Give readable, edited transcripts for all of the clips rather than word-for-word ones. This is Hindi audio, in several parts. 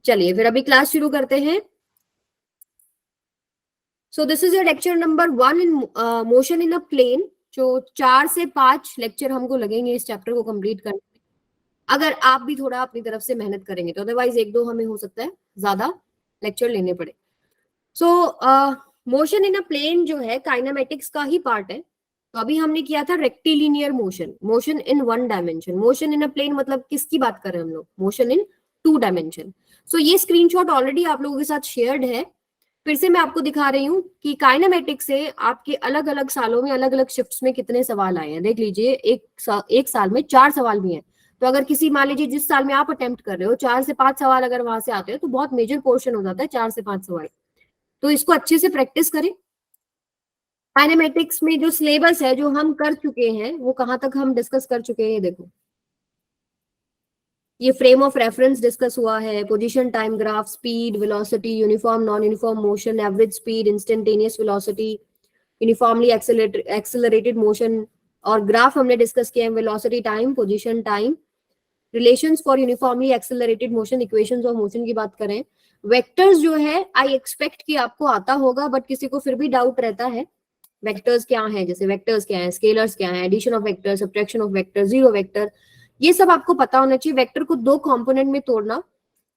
चलिए फिर अभी क्लास शुरू करते हैं। So this is your lecture number 1 in motion in a plane. जो 4 से 5 लेक्चर हमको लगेंगे इस चैप्टर को कंप्लीट करने में, अगर आप भी थोड़ा अपनी तरफ से मेहनत करेंगे तो। अदरवाइज 1-2 हमें हो सकता है ज्यादा लेक्चर लेने पड़े। सो मोशन इन अ प्लेन जो है काइनेमेटिक्स का ही पार्ट है। तो अभी हमने किया था rectilinear motion, motion in 1 dimension. Motion in a plane मतलब किसकी बात कर रहे हैं हम लोग? Motion in 2 dimension. सो ये स्क्रीनशॉट ऑलरेडी आप लोगों के साथ शेयर्ड है। फिर से मैं आपको दिखा रही हूँ कि काइनेमेटिक्स से आपके अलग अलग सालों में अलग अलग शिफ्ट्स में कितने सवाल आए हैं। देख लीजिए, एक साल में 4 सवाल भी हैं। तो अगर किसी, मान लीजिए जिस साल में आप अटेम्प्ट कर रहे हो, 4 से 5 सवाल अगर वहां से आते हैं तो बहुत मेजर पोर्शन हो जाता है 4 से 5 सवाल। तो इसको अच्छे से प्रैक्टिस करें। काइनेमेटिक्स में जो सिलेबस है जो हम कर चुके हैं वो कहाँ तक हम डिस्कस कर चुके हैं, देखो। ये फ्रेम ऑफ रेफरेंस डिस्कस हुआ है, position, time graph, speed, velocity, uniform non uniform motion, average speed, instantaneous velocity, uniformly accelerated motion, और ग्राफ हमने डिस्कस किया है, velocity, time, position, time, relations for uniformly accelerated motion, equations of motion की बात करें। वेक्टर्स जो है आई एक्सपेक्ट कि आपको आता होगा, बट किसी को फिर भी डाउट रहता है वेक्टर्स क्या है। जैसे वेक्टर्स क्या है, स्केलर्स क्या है, addition of vector, subtraction of vector, zero vector, ये सब आपको पता होना चाहिए। वेक्टर को 2 कंपोनेंट में तोड़ना,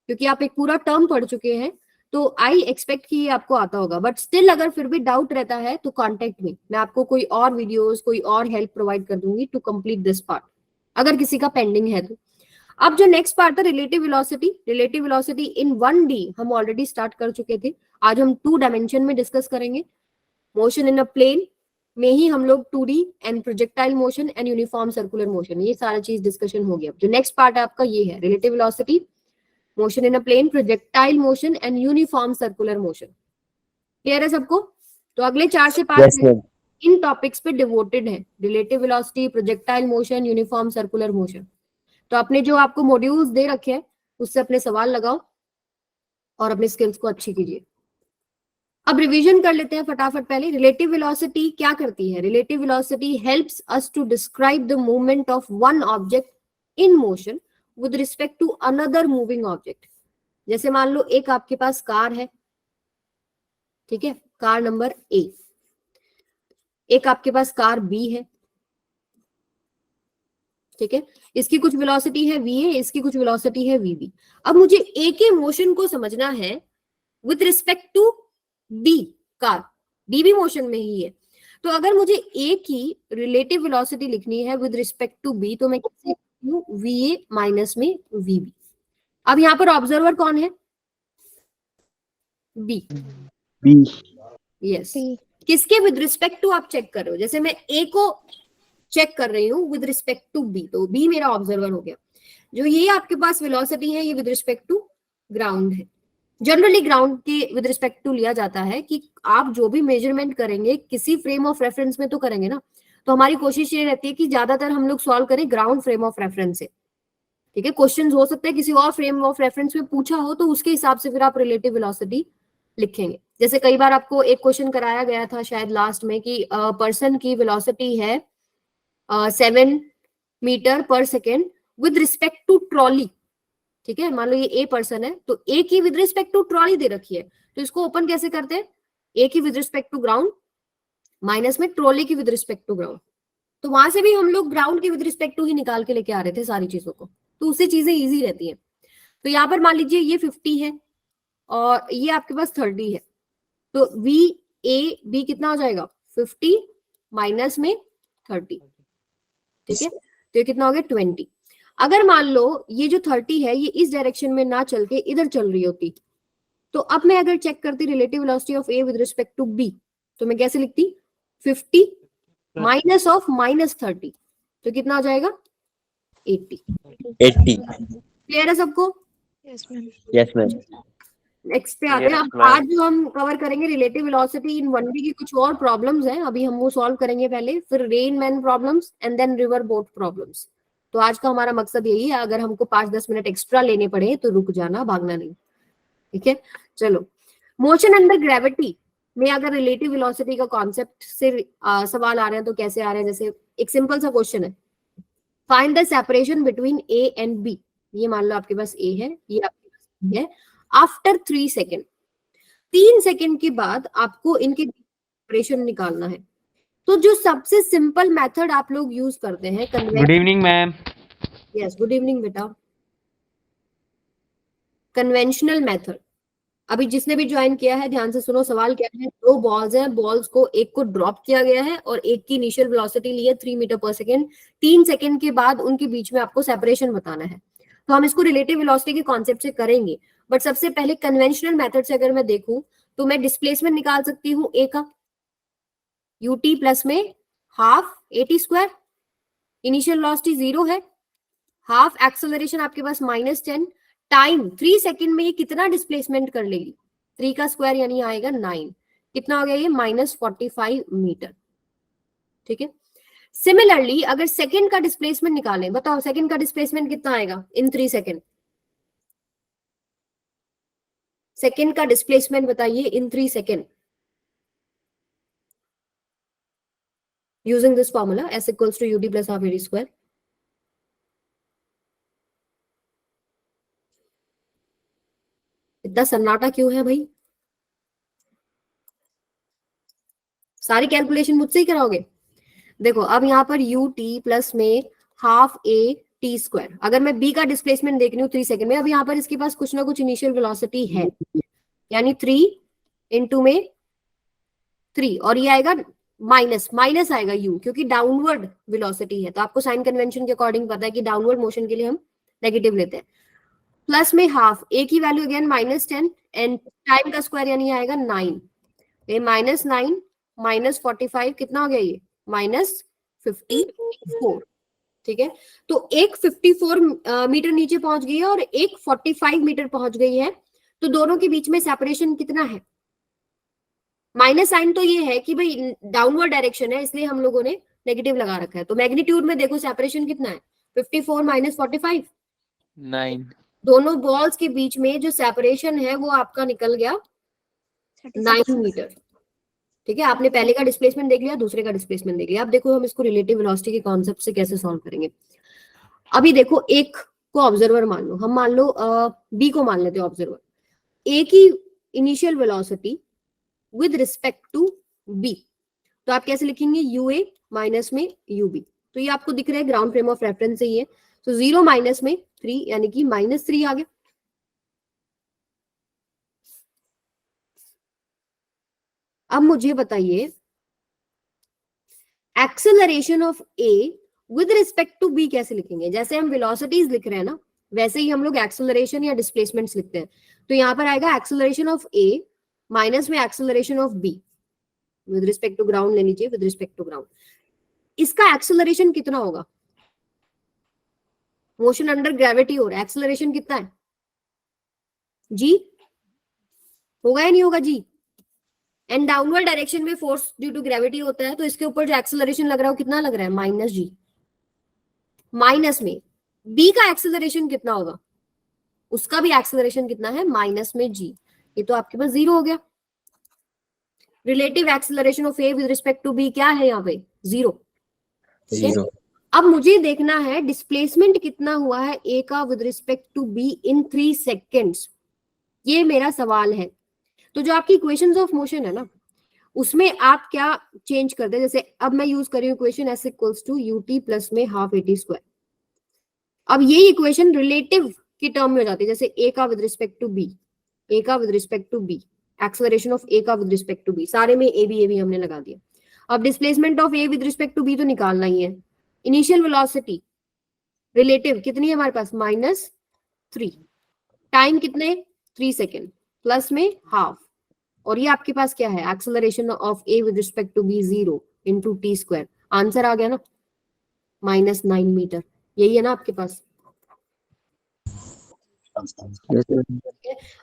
क्योंकि आप एक पूरा टर्म पढ़ चुके हैं, तो आई एक्सपेक्ट कि ये आपको आता होगा। बट स्टिल अगर फिर भी डाउट रहता है तो कॉन्टेक्ट मी, मैं आपको कोई और वीडियोस, कोई और हेल्प प्रोवाइड कर दूंगी टू कंप्लीट दिस पार्ट, अगर किसी का पेंडिंग है तो। अब जो नेक्स्ट पार्ट है रिलेटिव वेलोसिटी। रिलेटिव वेलोसिटी इन 1D हम ऑलरेडी स्टार्ट कर चुके थे। आज हम 2 डायमेंशन में डिस्कस करेंगे। मोशन इन अ प्लेन में ही हम लोग 2D and projectile motion and uniform circular motion, ये सारा चीज डिस्कशन हो गया। जो नेक्स्ट पार्ट है आपका ये है relative velocity, motion in a plane, projectile motion and uniform circular motion. Clear है सबको? तो अगले 4 से 5 मिनट इन टॉपिक्स पे डिवोटेड है, relative velocity, projectile motion, uniform circular motion. तो अपने जो आपको मॉड्यूल्स दे रखे हैं उससे अपने सवाल लगाओ और अपने स्किल्स को अच्छी कीजिए। अब रिवीजन कर लेते हैं फटाफट। पहले रिलेटिव वेलोसिटी क्या करती है? Relative velocity helps us to describe the movement of one object in motion with respect to another moving object. जैसे मान लो एक आपके पास कार है, ठीक है, कार नंबर A। एक आपके पास कार B है, ठीक है, इसकी कुछ वेलोसिटी है VA, इसकी कुछ वेलोसिटी है VB। अब मुझे A के मोशन को समझना है with respect to B car, B भी मोशन में ही है। तो अगर मुझे A की रिलेटिव वेलोसिटी लिखनी है विद रिस्पेक्ट टू B, तो मैं कैसे लिखती हूँ? VA माइनस में VB। अब यहाँ पर ऑब्जर्वर कौन है? B। यस। किसके विद रिस्पेक्ट टू आप चेक कर रहे हो? जैसे मैं A को चेक कर रही हूँ विद रिस्पेक्ट टू B, तो B मेरा ऑब्जर्वर हो गया। जो ये आपके पास वेलोसिटी है ये विद रिस्पेक्ट टू ग्राउंड है। जनरली ग्राउंड के विद रिस्पेक्ट टू लिया जाता है कि आप जो भी मेजरमेंट करेंगे किसी फ्रेम ऑफ रेफरेंस में तो करेंगे ना, तो हमारी कोशिश ये रहती है कि ज्यादातर हम लोग सॉल्व करें ग्राउंड फ्रेम ऑफ रेफरेंस से। ठीक है, क्वेश्चंस हो सकते हैं किसी और फ्रेम ऑफ रेफरेंस में पूछा हो, तो उसके हिसाब से फिर आप रिलेटिव वेलोसिटी लिखेंगे। जैसे कई बार आपको एक क्वेश्चन कराया गया था शायद लास्ट में कि पर्सन की वेलोसिटी है 7 मीटर पर second with respect to trolley. ठीक है, मान लो ये A पर्सन है, तो A की विद रिस्पेक्ट टू ट्रॉली दे रखी है, तो इसको ओपन कैसे करते हैं? A की with respect to ground minus में ट्रॉली की विद रिस्पेक्ट टू ग्राउंड। तो वहां से भी हम लोग ग्राउंड की विद रिस्पेक्ट टू ही निकाल के लेके आ रहे थे सारी चीजों को, तो उससे चीजें इजी रहती है। तो यहाँ पर मान लीजिए ये 50 है और ये आपके पास 30 है, तो VAB कितना हो जाएगा? 50 माइनस में 30। ठीक है, तो ये कितना हो गया? 20। अगर मान लो ये जो 30 है ये इस डायरेक्शन में ना चल के इधर चल रही होती, तो अब मैं अगर चेक करती relative velocity of A with respect to B, तो मैं कैसे लिखती? 50 माइनस ऑफ माइनस 30, तो कितना हो जाएगा? 80। क्लियर है सबको? Yes ma'am. नेक्स्ट पे आते हैं। अब आज जो हम कवर करेंगे रिलेटिव वेलोसिटी इन 1D की कुछ और प्रॉब्लम्स हैं, अभी हम वो सॉल्व करेंगे पहले, फिर rain man problems and then river boat problems. तो आज का हमारा मकसद यही है, अगर हमको 5-10 मिनट एक्स्ट्रा लेने पड़े तो रुक जाना, भागना नहीं। ठीक है, चलो। मोशन अंडर ग्रेविटी में अगर रिलेटिव वेलोसिटी का कॉन्सेप्ट से सवाल आ रहे हैं तो कैसे आ रहे हैं? जैसे एक सिंपल सा क्वेश्चन है, find the separation between A and B। ये मान लो आपके पास A है, ये आपके पास B है, आफ्टर 3 सेकेंड। 3 सेकेंड के बाद आपको इनके सेपरेशन निकालना है। तो जो सबसे सिंपल मेथड आप लोग यूज करते हैं, good evening ma'am. Yes, good evening बेटा। कन्वेंशनल मेथड, अभी जिसने भी ज्वाइन किया है ध्यान से सुनो, सवाल क्या है, 2 बॉल्स हैं, बॉल्स को एक को ड्रॉप किया गया है और एक की इनिशियल वेलोसिटी ली है 3 मीटर पर सेकेंड। 3 सेकेंड के बाद उनके बीच में आपको सेपरेशन बताना है। तो हम इसको रिलेटिव वेलोसिटी के कॉन्सेप्ट से करेंगे, बट सबसे पहले कन्वेंशनल मेथड से अगर मैं देखूं तो मैं डिस्प्लेसमेंट निकाल सकती हूँ ए का, यूटी प्लस में half AT square, initial velocity 0 है, हाफ एक्सेलरेशन आपके पास -10, टाइम 3 सेकेंड में ये कितना डिस्प्लेसमेंट कर लेगी, 3 का स्क्वायर यानी आएगा 9, कितना हो गया ये -45 मीटर। ठीक है। सिमिलरली अगर सेकेंड का डिस्प्लेसमेंट निकालें, बताओ सेकेंड का डिस्प्लेसमेंट कितना आएगा इन 3 सेकेंड, सेकेंड का डिस्प्लेसमेंट बताइए in 3 second using this formula S equals to UD plus half AD square. इतना सन्नाटा क्यों है भाई? सारी कैलकुलेशन मुझसे ही कराओगे? देखो अब यहाँ पर UT प्लस में हाफ AT स्क्वायर, अगर मैं B का डिस्प्लेसमेंट देख रही हूँ 3 सेकेंड में, अब यहाँ पर इसके पास कुछ ना कुछ इनिशियल वेलोसिटी है, यानी 3 इंटू में 3, और ये आएगा माइनस आएगा U, क्योंकि डाउनवर्ड वेलोसिटी है। तो आपको साइन कन्वेंशन के अकॉर्डिंग पता है कि डाउनवर्ड मोशन के लिए हम नेगेटिव लेते हैं। प्लस में हाफ, ए की वैल्यू अगेन -10 एंड टाइम का स्क्वायर यानी आएगा 9, ये -9 -45 कितना हो गया ये -54। ठीक है, तो एक 54 मीटर नीचे पहुंच गई है और एक 45 मीटर पहुंच गई है, तो दोनों के बीच में सेपरेशन कितना है? माइनस साइन तो ये है कि भाई डाउनवर्ड डायरेक्शन है, इसलिए हम लोगों ने नेगेटिव लगा रखा है। तो मैग्नीट्यूड में देखो सेपरेशन कितना है, 54 -45, 9। दोनों बॉल्स के बीच में जो सेपरेशन है वो आपका निकल गया 9 मीटर। ठीक है, आपने पहले का डिस्प्लेसमेंट देख लिया, दूसरे का डिस्प्लेसमेंट देख लिया। अब देखो हम इसको रिलेटिव वेलोसिटी के कॉन्सेप्ट से कैसे सॉल्व करेंगे। अभी देखो एक को ऑब्जर्वर मान लो, हम मान लो बी को मान लेते हैं ऑब्जर्वर। ए की initial velocity with respect to B, तो आप कैसे लिखेंगे, यूए माइनस में यूबी। तो ये आपको दिख रहा है ग्राउंड फ्रेम ऑफ रेफरेंस से ही है, तो 0 माइनस में 3 यानी कि -3 आ गया। अब मुझे बताइए acceleration of A with respect to B कैसे लिखेंगे। जैसे हम वेलोसिटीज लिख रहे हैं ना, वैसे ही हम लोग एक्सेलरेशन या डिस्प्लेसमेंट्स लिखते हैं। तो यहां पर आएगा एक्सेलरेशन ऑफ ए माइनस में acceleration of B with respect to ground, ले लीजिए विद रिस्पेक्ट टू ग्राउंड। इसका एक्सेलरेशन कितना होगा, मोशन अंडर ग्रेविटी हो रहा है, एक्सेलरेशन कितना है जी, होगा या नहीं होगा जी? एंड डाउनवर्ड डायरेक्शन में फोर्स ड्यू टू ग्रेविटी होता है, तो इसके ऊपर जो एक्सेलरेशन लग रहा है वो कितना लग रहा है, -g। माइनस में b का एक्सेलरेशन कितना होगा, उसका भी एक्सेलरेशन कितना है, माइनस में g, ये तो आपके पास 0 हो गया। Relative acceleration of a with respect to b क्या है यहाँ पे, 0। अब मुझे देखना है डिस्प्लेसमेंट कितना हुआ है a का with respect to b in 3 seconds, ये मेरा सवाल है। तो जो आपकी इक्वेशंस ऑफ मोशन है ना, उसमें आप क्या चेंज कर दे, जैसे अब मैं यूज कर रही हूँ equation S equals to UT plus में हाफ AT स्क्वायर। अब ये इक्वेशन रिलेटिव की टर्म में हो जाती है, जैसे A का with respect to B, A का with respect to B, acceleration of A का विद रिस्पेक्ट टू B, सारे में A B हमने लगा दिया। अब displacement of A with respect to B तो निकालना ही है। इनिशियल वेलोसिटी रिलेटिव कितनी है हमारे पास, -3, टाइम कितने 3 सेकेंड, प्लस में हाफ, और ये आपके पास क्या है, acceleration of A with respect to B 0 into T square. Answer आ गया ना, -9 मीटर, यही है ना आपके पास।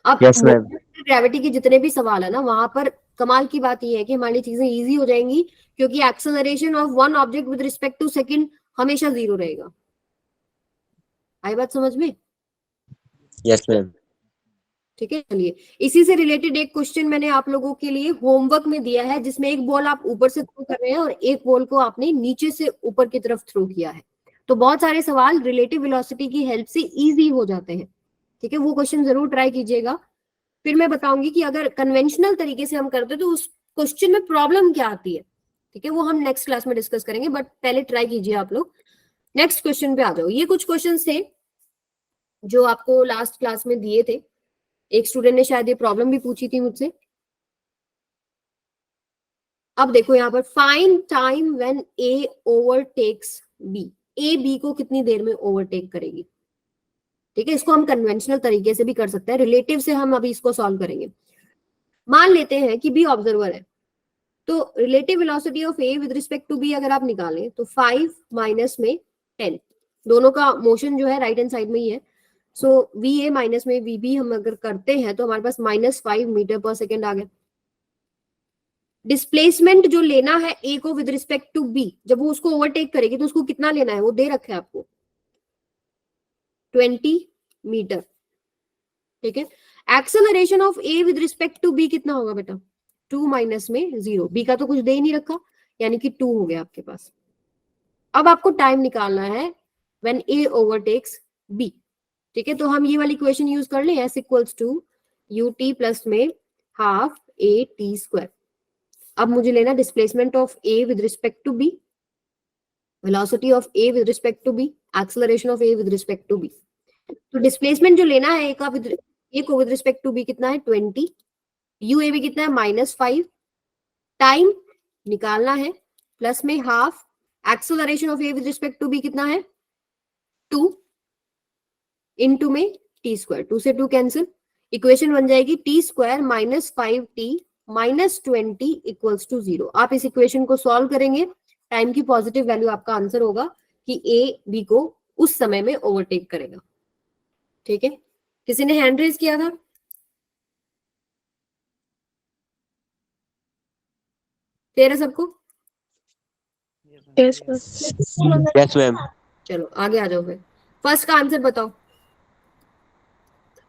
अब ग्रेविटी के जितने भी सवाल है ना, वहां पर कमाल की बात यह है कि हमारी चीजें इजी हो जाएंगी, क्योंकि acceleration of one object with respect to second हमेशा 0 रहेगा। आई बात समझ में? Yes ma'am. ठीक है, चलिए इसी से रिलेटेड एक क्वेश्चन मैंने आप लोगों के लिए होमवर्क में दिया है, जिसमें एक बॉल आप ऊपर से थ्रो कर रहे हैं और एक बॉल को आपने नीचे से ऊपर की तरफ थ्रो किया है। तो बहुत सारे सवाल रिलेटिव वेलोसिटी की हेल्प से इजी हो जाते हैं। ठीक है, वो क्वेश्चन जरूर ट्राई कीजिएगा। फिर मैं बताऊंगी कि अगर कन्वेंशनल तरीके से हम करते तो उस क्वेश्चन में प्रॉब्लम क्या आती है, ठीक है, वो हम नेक्स्ट क्लास में डिस्कस करेंगे, बट पहले ट्राई कीजिए आप लोग। नेक्स्ट क्वेश्चन पे आ जाओ। ये कुछ क्वेश्चंस थे जो आपको लास्ट क्लास में दिए थे, एक स्टूडेंट ने शायद ये प्रॉब्लम भी पूछी थी मुझसे। अब देखो यहाँ पर, find time when A overtakes B, A B को कितनी देर में ओवरटेक करेगी, ठीक है। इसको हम कन्वेंशनल तरीके से भी कर सकते हैं, रिलेटिव से हम अभी इसको सॉल्व करेंगे। मान लेते हैं कि बी ऑब्जर्वर है, तो relative velocity of A with respect to B अगर आप निकालें तो 5 माइनस में 10, दोनों का मोशन जो है राइट हैंड साइड में ही है। सो वी ए माइनस में वी बी हम अगर करते हैं तो हमारे पास -5 मीटर पर सेकेंड आ गया। डिस्प्लेसमेंट जो लेना है ए को विद रिस्पेक्ट टू बी, जब वो उसको ओवरटेक करेगी तो उसको कितना लेना है, वो दे रखा है आपको 20 मीटर, ठीक है। Acceleration of A with respect to B कितना होगा बेटा, 2 माइनस में 0, बी का तो कुछ दे ही नहीं रखा, यानी कि 2 हो गया आपके पास। अब आपको टाइम निकालना है व्हेन ए ओवरटेक्स बी, ठीक है। तो हम ये वाली इक्वेशन यूज कर लें, s equals to u t plus में हाफ ए टी स्क्वायर। अब मुझे लेना displacement of A with respect to B, velocity of A with respect to B, acceleration of A with respect to B. तो डिस्प्लेसमेंट जो लेना है ए को विद रिस्पेक्ट टू बी कितना है 20, यू ए बी कितना है -5, टाइम निकालना है प्लस में half, acceleration of A with respect to B कितना है 2 इनटू में टी स्क्वायर, 2 से 2 कैंसिल, इक्वेशन बन जाएगी T square -5t -20 equals to 0। आप इस इक्वेशन को सॉल्व करेंगे, टाइम की पॉजिटिव वैल्यू आपका आंसर होगा कि ए बी को उस समय में ओवरटेक करेगा, ठीक है। किसी ने हैंड रेज किया था? क्लियर है सबको? Yes, ma'am. Yes, ma'am. चलो आगे आ जाओ, फिर फर्स्ट का आंसर बताओ।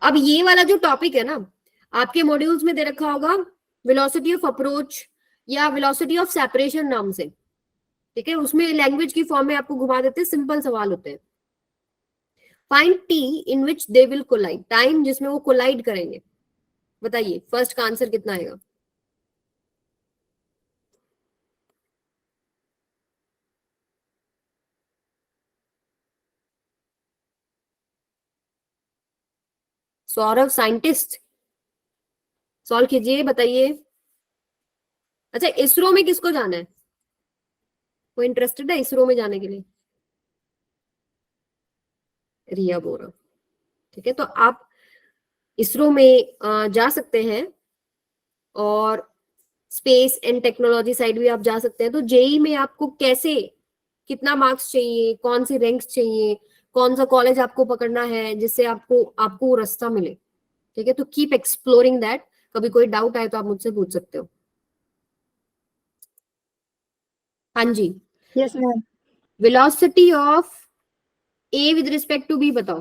अब ये वाला जो टॉपिक है ना, आपके मॉड्यूल्स में दे रखा होगा वेलोसिटी ऑफ अप्रोच या वेलोसिटी ऑफ सेपरेशन नाम से, ठीक है। उसमें लैंग्वेज की फॉर्म में आपको घुमा देते हैं, सिंपल सवाल होते हैं। Find t in which they will collide, time जिसमें वो कोलाइड करेंगे। बताइए फर्स्ट का आंसर कितना आएगा? सौरभ साइंटिस्ट, सॉल्व कीजिए, बताइए। अच्छा, इसरो में किसको जाना है? कोई इंटरेस्टेड है इसरो में जाने के लिए? रिया बोरा, ठीक है। तो आप इसरो में जा सकते हैं और स्पेस एंड टेक्नोलॉजी साइड भी आप जा सकते हैं। तो जेई में आपको कैसे, कितना मार्क्स चाहिए, कौन सी रैंक्स चाहिए, कौन सा कॉलेज आपको पकड़ना है जिससे आपको रास्ता मिले, ठीक है। तो कीप एक्सप्लोरिंग दैट। कभी कोई डाउट आए तो आप मुझसे पूछ सकते हो। हाँ जी, Yes, ma'am. Velocity of A with respect to B बताओ।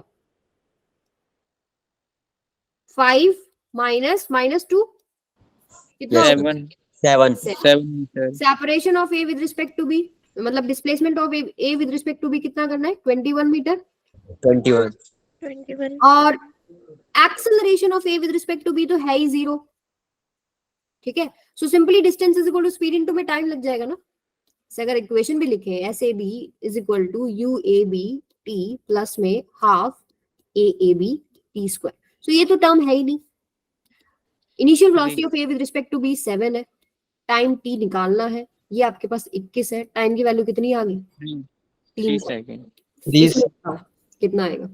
5 -2 कितना Yes, होगा? 7. 7 meter. Separation of A with respect to B, मतलब displacement of A with respect to B कितना करना है? 21 मीटर। 21. 21. और acceleration of A with respect to B तो है ही 0, ठीक है। So simply distance is equal to speed into में टाइम लग जाएगा ना। से अगर इक्वेशन भी लिखे S A B is equal to U A B T plus में half A B T square, so ये तो टर्म है ही नहीं। Initial velocity of A with respect to B 7 है, टाइम टी निकालना है, ये आपके पास 21 है। टाइम की वैल्यू कितनी आ गई? 3 seconds. कितना आएगा?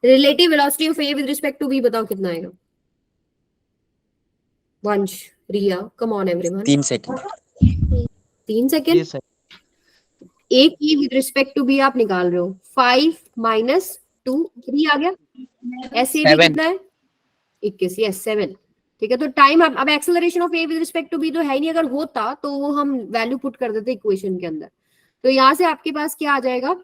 Relative velocity of A with respect to B बताओ कितना आएगा? Vansh, Riya, come on everyone. 3 seconds. 3 second. sir. A की विद रिस्पेक्ट टू बी आप निकाल रहे हो, 5 -2 3 आ गया। ऐसे भी 7. कितना है? 21, यस 7, ठीक है। तो टाइम अब acceleration of A with respect to B तो है ही नहीं, अगर होता तो वो हम वैल्यू पुट कर देते इक्वेशन के अंदर। तो यहां से आपके पास क्या आ जाएगा?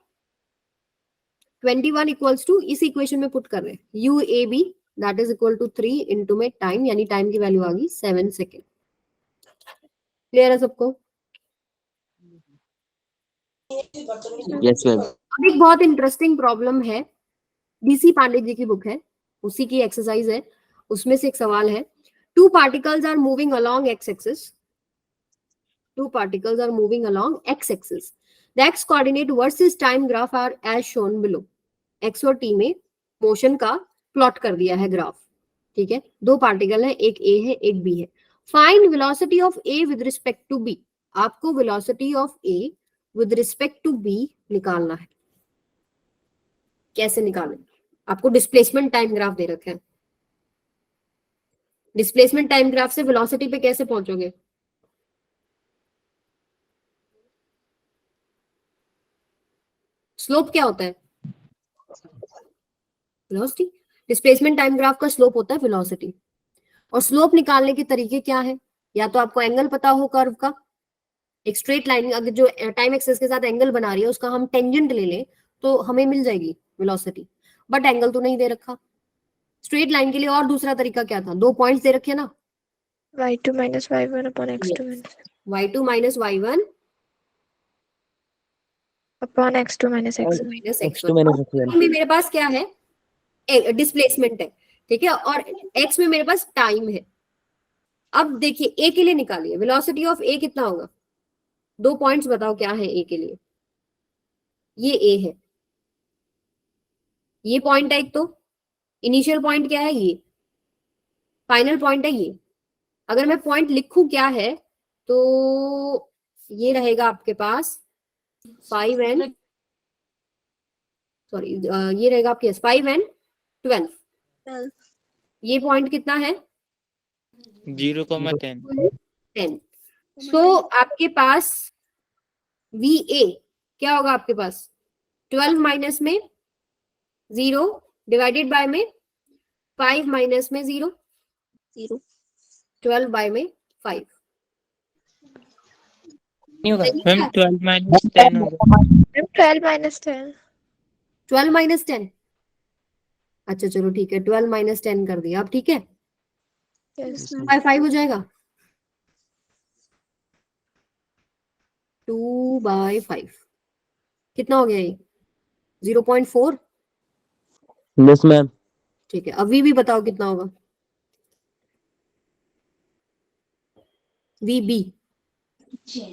21 इक्वल्स टू, इस इक्वेशन में पुट कर रहे हैं u A b that is equal to 3 into में टाइम, यानी टाइम की वैल्यू आ गई 7 सेकेंड। क्लियर है सबको? Yes, ma'am. अब एक बहुत इंटरेस्टिंग प्रॉब्लम है, डीसी पांडे जी की बुक है, उसी की एक्सरसाइज है, उसमें से एक सवाल है, two particles are moving along x axis, two particles are moving along x axis, the x coordinate versus time graph are as shown below. x और t में मोशन का प्लॉट कर दिया है ग्राफ, ठीक है, दो पार्टिकल है, एक a है एक b है. Find velocity of a with respect to b. आपको velocity of a with respect to b निकालना है. कैसे निकालें? आपको डिस्प्लेसमेंट टाइम ग्राफ दे रखा है. डिस्प्लेसमेंट टाइम ग्राफ से वेलोसिटी पे कैसे पहुंचोगे? स्लोप क्या होता है? वेलोसिटी. डिस्प्लेसमेंट टाइम ग्राफ का स्लोप होता है वेलोसिटी. और स्लोप निकालने के तरीके क्या है? या तो आपको एंगल पता हो कर्व का, एक स्ट्रेट लाइन अगर जो टाइम एक्सिस के साथ एंगल बना रही है उसका हम टेंजेंट ले लें तो हमें मिल जाएगी वेलोसिटी, बट एंगल तो नहीं दे रखा. स्ट्रेट लाइन के लिए और दूसरा तरीका क्या था? दो पॉइंट्स दे रखे ना, y2 minus y1 upon x2 minus y2 minus y1 upon x2 minus x1. Minus X2 x1. minus X1. में मेरे पास क्या है? डिस्प्लेसमेंट है, ठीक है, और x में मेरे पास टाइम है. अब देखिए a के लिए निकालिए, वेलोसिटी ऑफ a कितना होगा? दो पॉइंट्स बताओ क्या है a के लिए. ये a है, ये पॉइंट है एक, तो इनिशियल पॉइंट क्या है? ये फाइनल पॉइंट है ये. अगर मैं पॉइंट लिखूं क्या है तो ये रहेगा आपके पास 5n, सॉरी ये रहेगा आपके पास 5n 12. ये पॉइंट कितना है? 0,10. 10. सो आपके पास VA क्या होगा आपके पास? 12 माइनस में 0 डिवाइडेड बाय में 5 माइनस में 0, 12 बाय में 5. नहीं होगा सही मैम. है? 12 minus 10 होगा. Ma'am, 12 minus 10. 12 माइनस 10. अच्छा चलो ठीक है, 12 माइनस 10 कर दिया अब, ठीक है. Yes, ma'am. 5 हो जाएगा, 2/5 कितना हो गया ये? 0.4. Yes, ma'am. ठीक है, अभी भी बताओ कितना होगा? VB.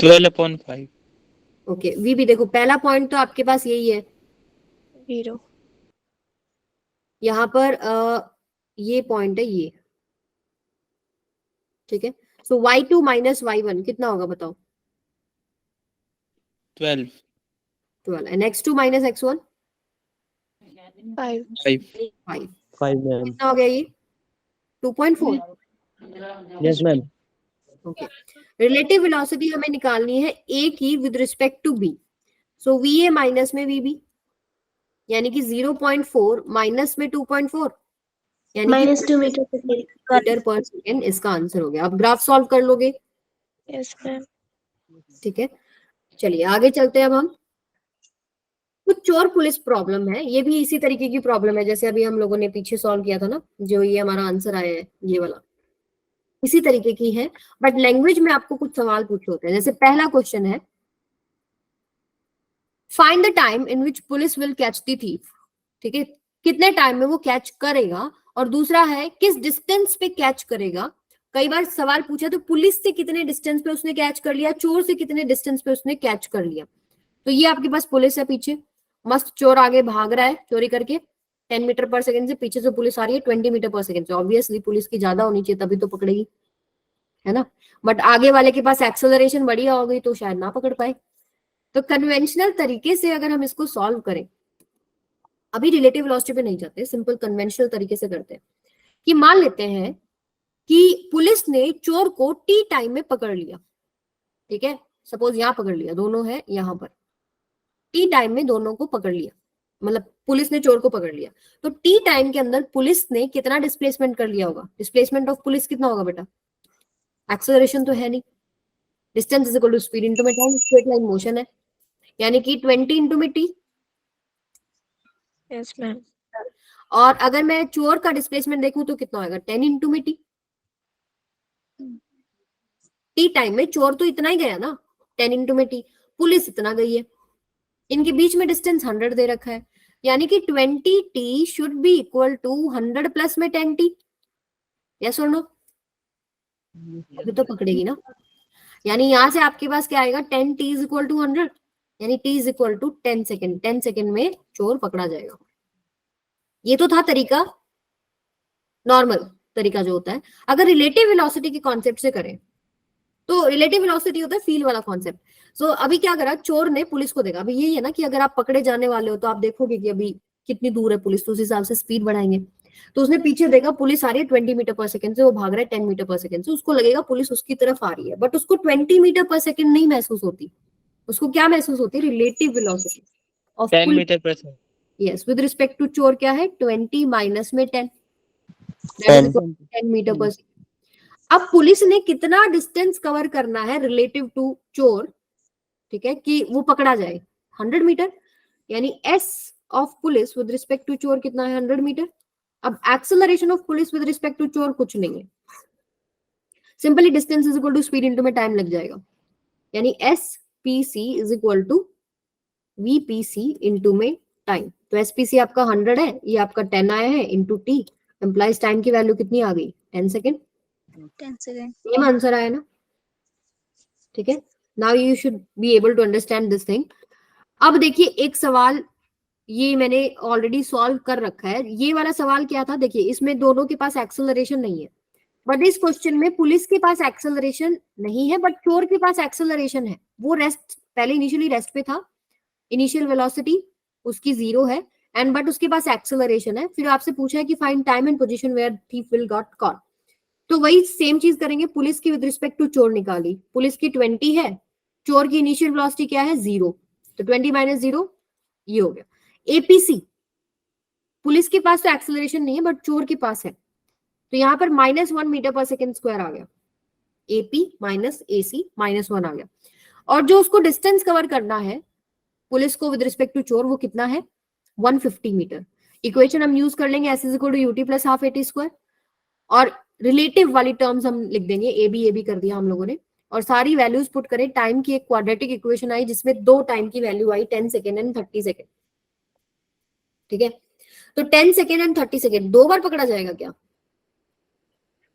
12/5. ओके, VB देखो, पहला पॉइंट तो आपके पास यही है, 0. यहाँ पर ये पॉइंट है ये, ठीक है. सो y2 माइनस y1 कितना होगा बताओ? 12. 12. And x2 minus x1 5. 5. 5. 5, ma'am. कितना हो गया ये? 2.4. Yes, ma'am. Okay. Relative velocity हमें निकालनी है a की with respect to b. So VA minus में VB, यानी कि 0.4 माइनस में 2.4, यानी कि -2 मीटर मीटर पर सेकेंड इसका आंसर हो गया. आप ग्राफ सॉल्व कर लोगे, Yes, ma'am. ठीक है. चलिए आगे चलते हैं अब हम. कुछ चोर पुलिस प्रॉब्लम है, ये भी इसी तरीके की प्रॉब्लम है जैसे अभी हम लोगों ने पीछे सॉल्व किया था ना, जो ये हमारा आंसर आया है ये वाला, इसी तरीके की है, बट लैंग्वेज में आपको कुछ सवाल पूछे होते हैं. जैसे पहला क्वेश्चन है, find the time in which police will catch the thief. ठीक है, कितने टाइम में वो कैच करेगा. और दूसरा है किस डिस्टेंस पे कैच करेगा. कई बार सवाल पूछा तो पुलिस से कितने डिस्टेंस पे उसने कैच कर लिया, चोर से कितने डिस्टेंस पे उसने कैच कर लिया. तो ये आपके पास पुलिस है पीछे, मस्त चोर आगे भाग रहा है चोरी करके 10 मीटर पर सेकंड से, पीछे से पुलिस आ रही है 20 मीटर पर सेकंड से. ऑब्वियसली पुलिस की ज्यादा होनी चाहिए तभी तो पकड़ेगी, है ना. बट आगे वाले के पास एक्सेलरेशन बढ़िया हो गई तो शायद ना पकड़ पाए. तो कन्वेंशनल तरीके से अगर हम इसको सॉल्व करें, अभी रिलेटिव वेलोसिटी पे नहीं जाते, सिंपल कन्वेंशनल तरीके से करते हैं कि मान लेते हैं कि पुलिस ने चोर को टी टाइम में पकड़ लिया. ठीक है, सपोज यहां पकड़ लिया, दोनों है यहां पर, टी टाइम में दोनों को पकड़ लिया, मतलब पुलिस ने चोर को पकड़ लिया. तो टी टाइम के अंदर पुलिस ने कितना डिस्प्लेसमेंट कर लिया होगा? डिस्प्लेसमेंट ऑफ पुलिस कितना होगा बेटा? एक्सेलरेशन तो है नहीं, distance is equal to speed into में टाइम, स्ट्रेट लाइन मोशन है, यानी कि 20 इनटू में टी. Yes, ma'am. और अगर मैं चोर का डिस्प्लेसमेंट देखूं तो कितना होगा? 10 इनटू में टी. टी टाइम में चोर तो इतना ही गया ना, 10 इनटू में टी. पुलिस इतना गई है, इनके बीच में डिस्टेंस 100 दे रखा है, यानी कि 20t should be equal to 100 plus में 10t। यस और नो? अभी तो पकड़ेगी ना। यानी यहां से आपके पास क्या आएगा, 10t इज इक्वल टू 100, यानी t is equal to 10 second. 10 second में चोर पकड़ा जाएगा। ये तो था तरीका, नॉर्मल तरीका जो होता है। अगर रिलेटिव वेलोसिटी के कॉन्सेप्ट से करें तो रिलेटिव वेलोसिटी होता है फील वाला कॉन्सेप्ट। सो अभी क्या करा, चोर ने पुलिस को देखा। अभी यही है ना कि अगर आप पकड़े जाने वाले हो तो आप देखोगे कि अभी कितनी दूर है पुलिस, तो उस हिसाब से स्पीड बढ़ाएंगे। तो उसने पीछे देखा पुलिस आ रही है 20 मीटर पर सेकंड से, वो भाग रहा है 10 मीटर पर सेकंड से। उसको लगेगा पुलिस उसकी तरफ आ रही है, बट उसको 20 मीटर पर सेकंड नहीं महसूस होती। उसको क्या महसूस होती है, रिलेटिव वेलोसिटी ऑफ 10 मीटर पर second. Yes, with respect to चोर क्या है, 20 माइनस में 10, 10 मीटर पर सेकंड। अब पुलिस ने कितना डिस्टेंस कवर करना है रिलेटिव टू चोर, ठीक है, कि वो पकड़ा जाए, 100 मीटर। यानी S of police with respect to चोर कितना है, 100 मीटर। अब acceleration of police with respect to चोर कुछ नहीं है, simply distance is equal to speed into में टाइम लग जाएगा। यानी S P C is equal to V P C into में टाइम। तो एस पी सी आपका 100 है, ये आपका 10 आया है, इंटू टी, एम्प्लाइज टाइम की वैल्यू कितनी आ गई, 10 सेकेंड। 10 seconds. सेम आंसर आया ना, ठीक है। Now you should be able to understand this thing. अब देखिए एक सवाल ये मैंने ऑलरेडी सॉल्व कर रखा है। ये वाला सवाल क्या था, देखिए इसमें दोनों के पास एक्सेलरेशन नहीं है, बट इस क्वेश्चन में पुलिस के पास एक्सेलरेशन नहीं है बट चोर के पास एक्सेलरेशन है। वो रेस्ट, पहले इनिशियली रेस्ट पे था, इनिशियल वेलोसिटी उसकी 0 है, एंड बट उसके पास एक्सेलरेशन है। फिर आपसे पूछा है कि find time and position where thief will got caught. तो वही सेम चीज करेंगे, पुलिस की विद रिस्पेक्ट टू चोर निकाली। पुलिस की 20 है, चोर की इनिशियल वेलोसिटी क्या है, 0, तो 20 माइनस 0 ये हो गया। एपीसी, पुलिस के पास तो एक्सेलरेशन नहीं है बट चोर के पास है, तो यहां पर -1 मीटर पर सेकेंड स्क्वायर आ गया। एपी माइनस एसी -1 आ गया। और जो उसको डिस्टेंस कवर करना है पुलिस को विद रिस्पेक्ट टू चोर, वो कितना है, 150 मीटर। इक्वेशन हम यूज कर लेंगे, S is equal to UT plus half AT square, और रिलेटिव वाली टर्म्स हम लिख देंगे, ए बी कर दिया हम लोगों ने, और सारी वैल्यूज पुट करें। टाइम की एक क्वाड्रेटिक इक्वेशन आई जिसमें 2 टाइम की value I, 10 second and 30 second, ठीक है। तो 10 सेकेंड एंड 30 सेकेंड 2 बार पकड़ा जाएगा क्या,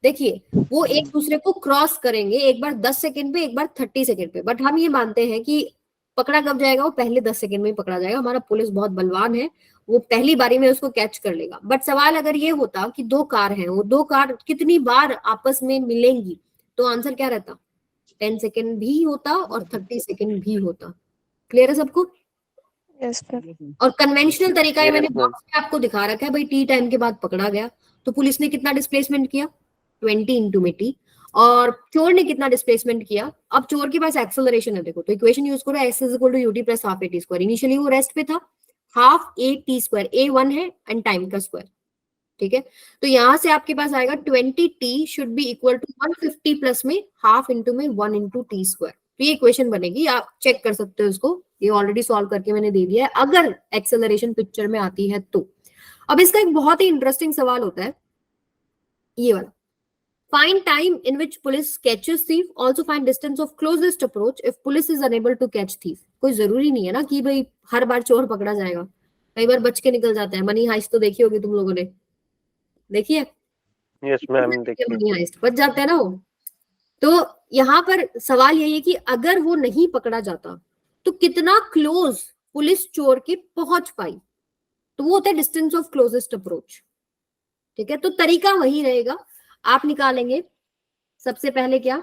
देखिए वो एक दूसरे को क्रॉस करेंगे, एक बार 10 सेकेंड पे, एक बार 30 सेकेंड पे। बट हम ये मानते हैं कि पकड़ा कब जाएगा, वो पहले 10 सेकेंड में ही पकड़ा जाएगा। हमारा पुलिस बहुत बलवान है, वो पहली बारी में उसको कैच कर लेगा। बट सवाल अगर ये होता कि 2 कार हैं, वो 2 कार कितनी बार आपस में मिलेंगी, तो आंसर क्या रहता, 10 सेकेंड भी होता और 30 सेकेंड भी होता। क्लियर है सबको? Yes, ma'am. और कन्वेंशनल तरीका है, मैंने बॉक्स में आपको दिखा रखा है भाई, टी टाइम के बाद पकड़ा गया तो पुलिस ने कितना डिस्प्लेसमेंट किया, 20 इंटू में टी, और चोर ने कितना डिस्प्लेसमेंट किया। अब चोर के पास एक्सेलरेशन है, देखो तो इक्वेशन यूज करो, S is equal to UT plus half a t square. Initially वो रेस्ट पे था, half a t square, a 1 है एंड टाइम का स्क्वायर, ठीक है। तो यहां से आपके पास आएगा 20t should be equal to 150 plus में हाफ इंटू में 1 इंटू टी स्क्वायर। तो ये इक्वेशन बनेगी, आप चेक कर सकते हो इसको, ये ऑलरेडी सॉल्व करके मैंने दे दिया है, अगर एक्सेलरेशन पिक्चर में आती है तो। अब इसका एक बहुत ही इंटरेस्टिंग सवाल होता है ये वाला, find time in which police catches thief, also find distance of closest approach if police is unable to catch thief। कोई जरूरी नहीं है ना कि भाई हर बार चोर पकड़ा जाएगा, कई बार बच के निकल जाता है। मनी हाइस्ट तो देखी होगी तुम लोगों ने, देखिए यस मैम, देखिए मनी हाइस्ट बच जाता है ना वो। तो यहाँ पर सवाल यही है कि अगर वो नहीं पकड़ा जाता तो कितना क्लोज पुलिस चोर के पहुंच पाई, तो वो होता है डिस्टेंस ऑफ क्लोजेस्ट अप्रोच, ठीक है। तो तरीका वही रहेगा, आप निकालेंगे सबसे पहले क्या,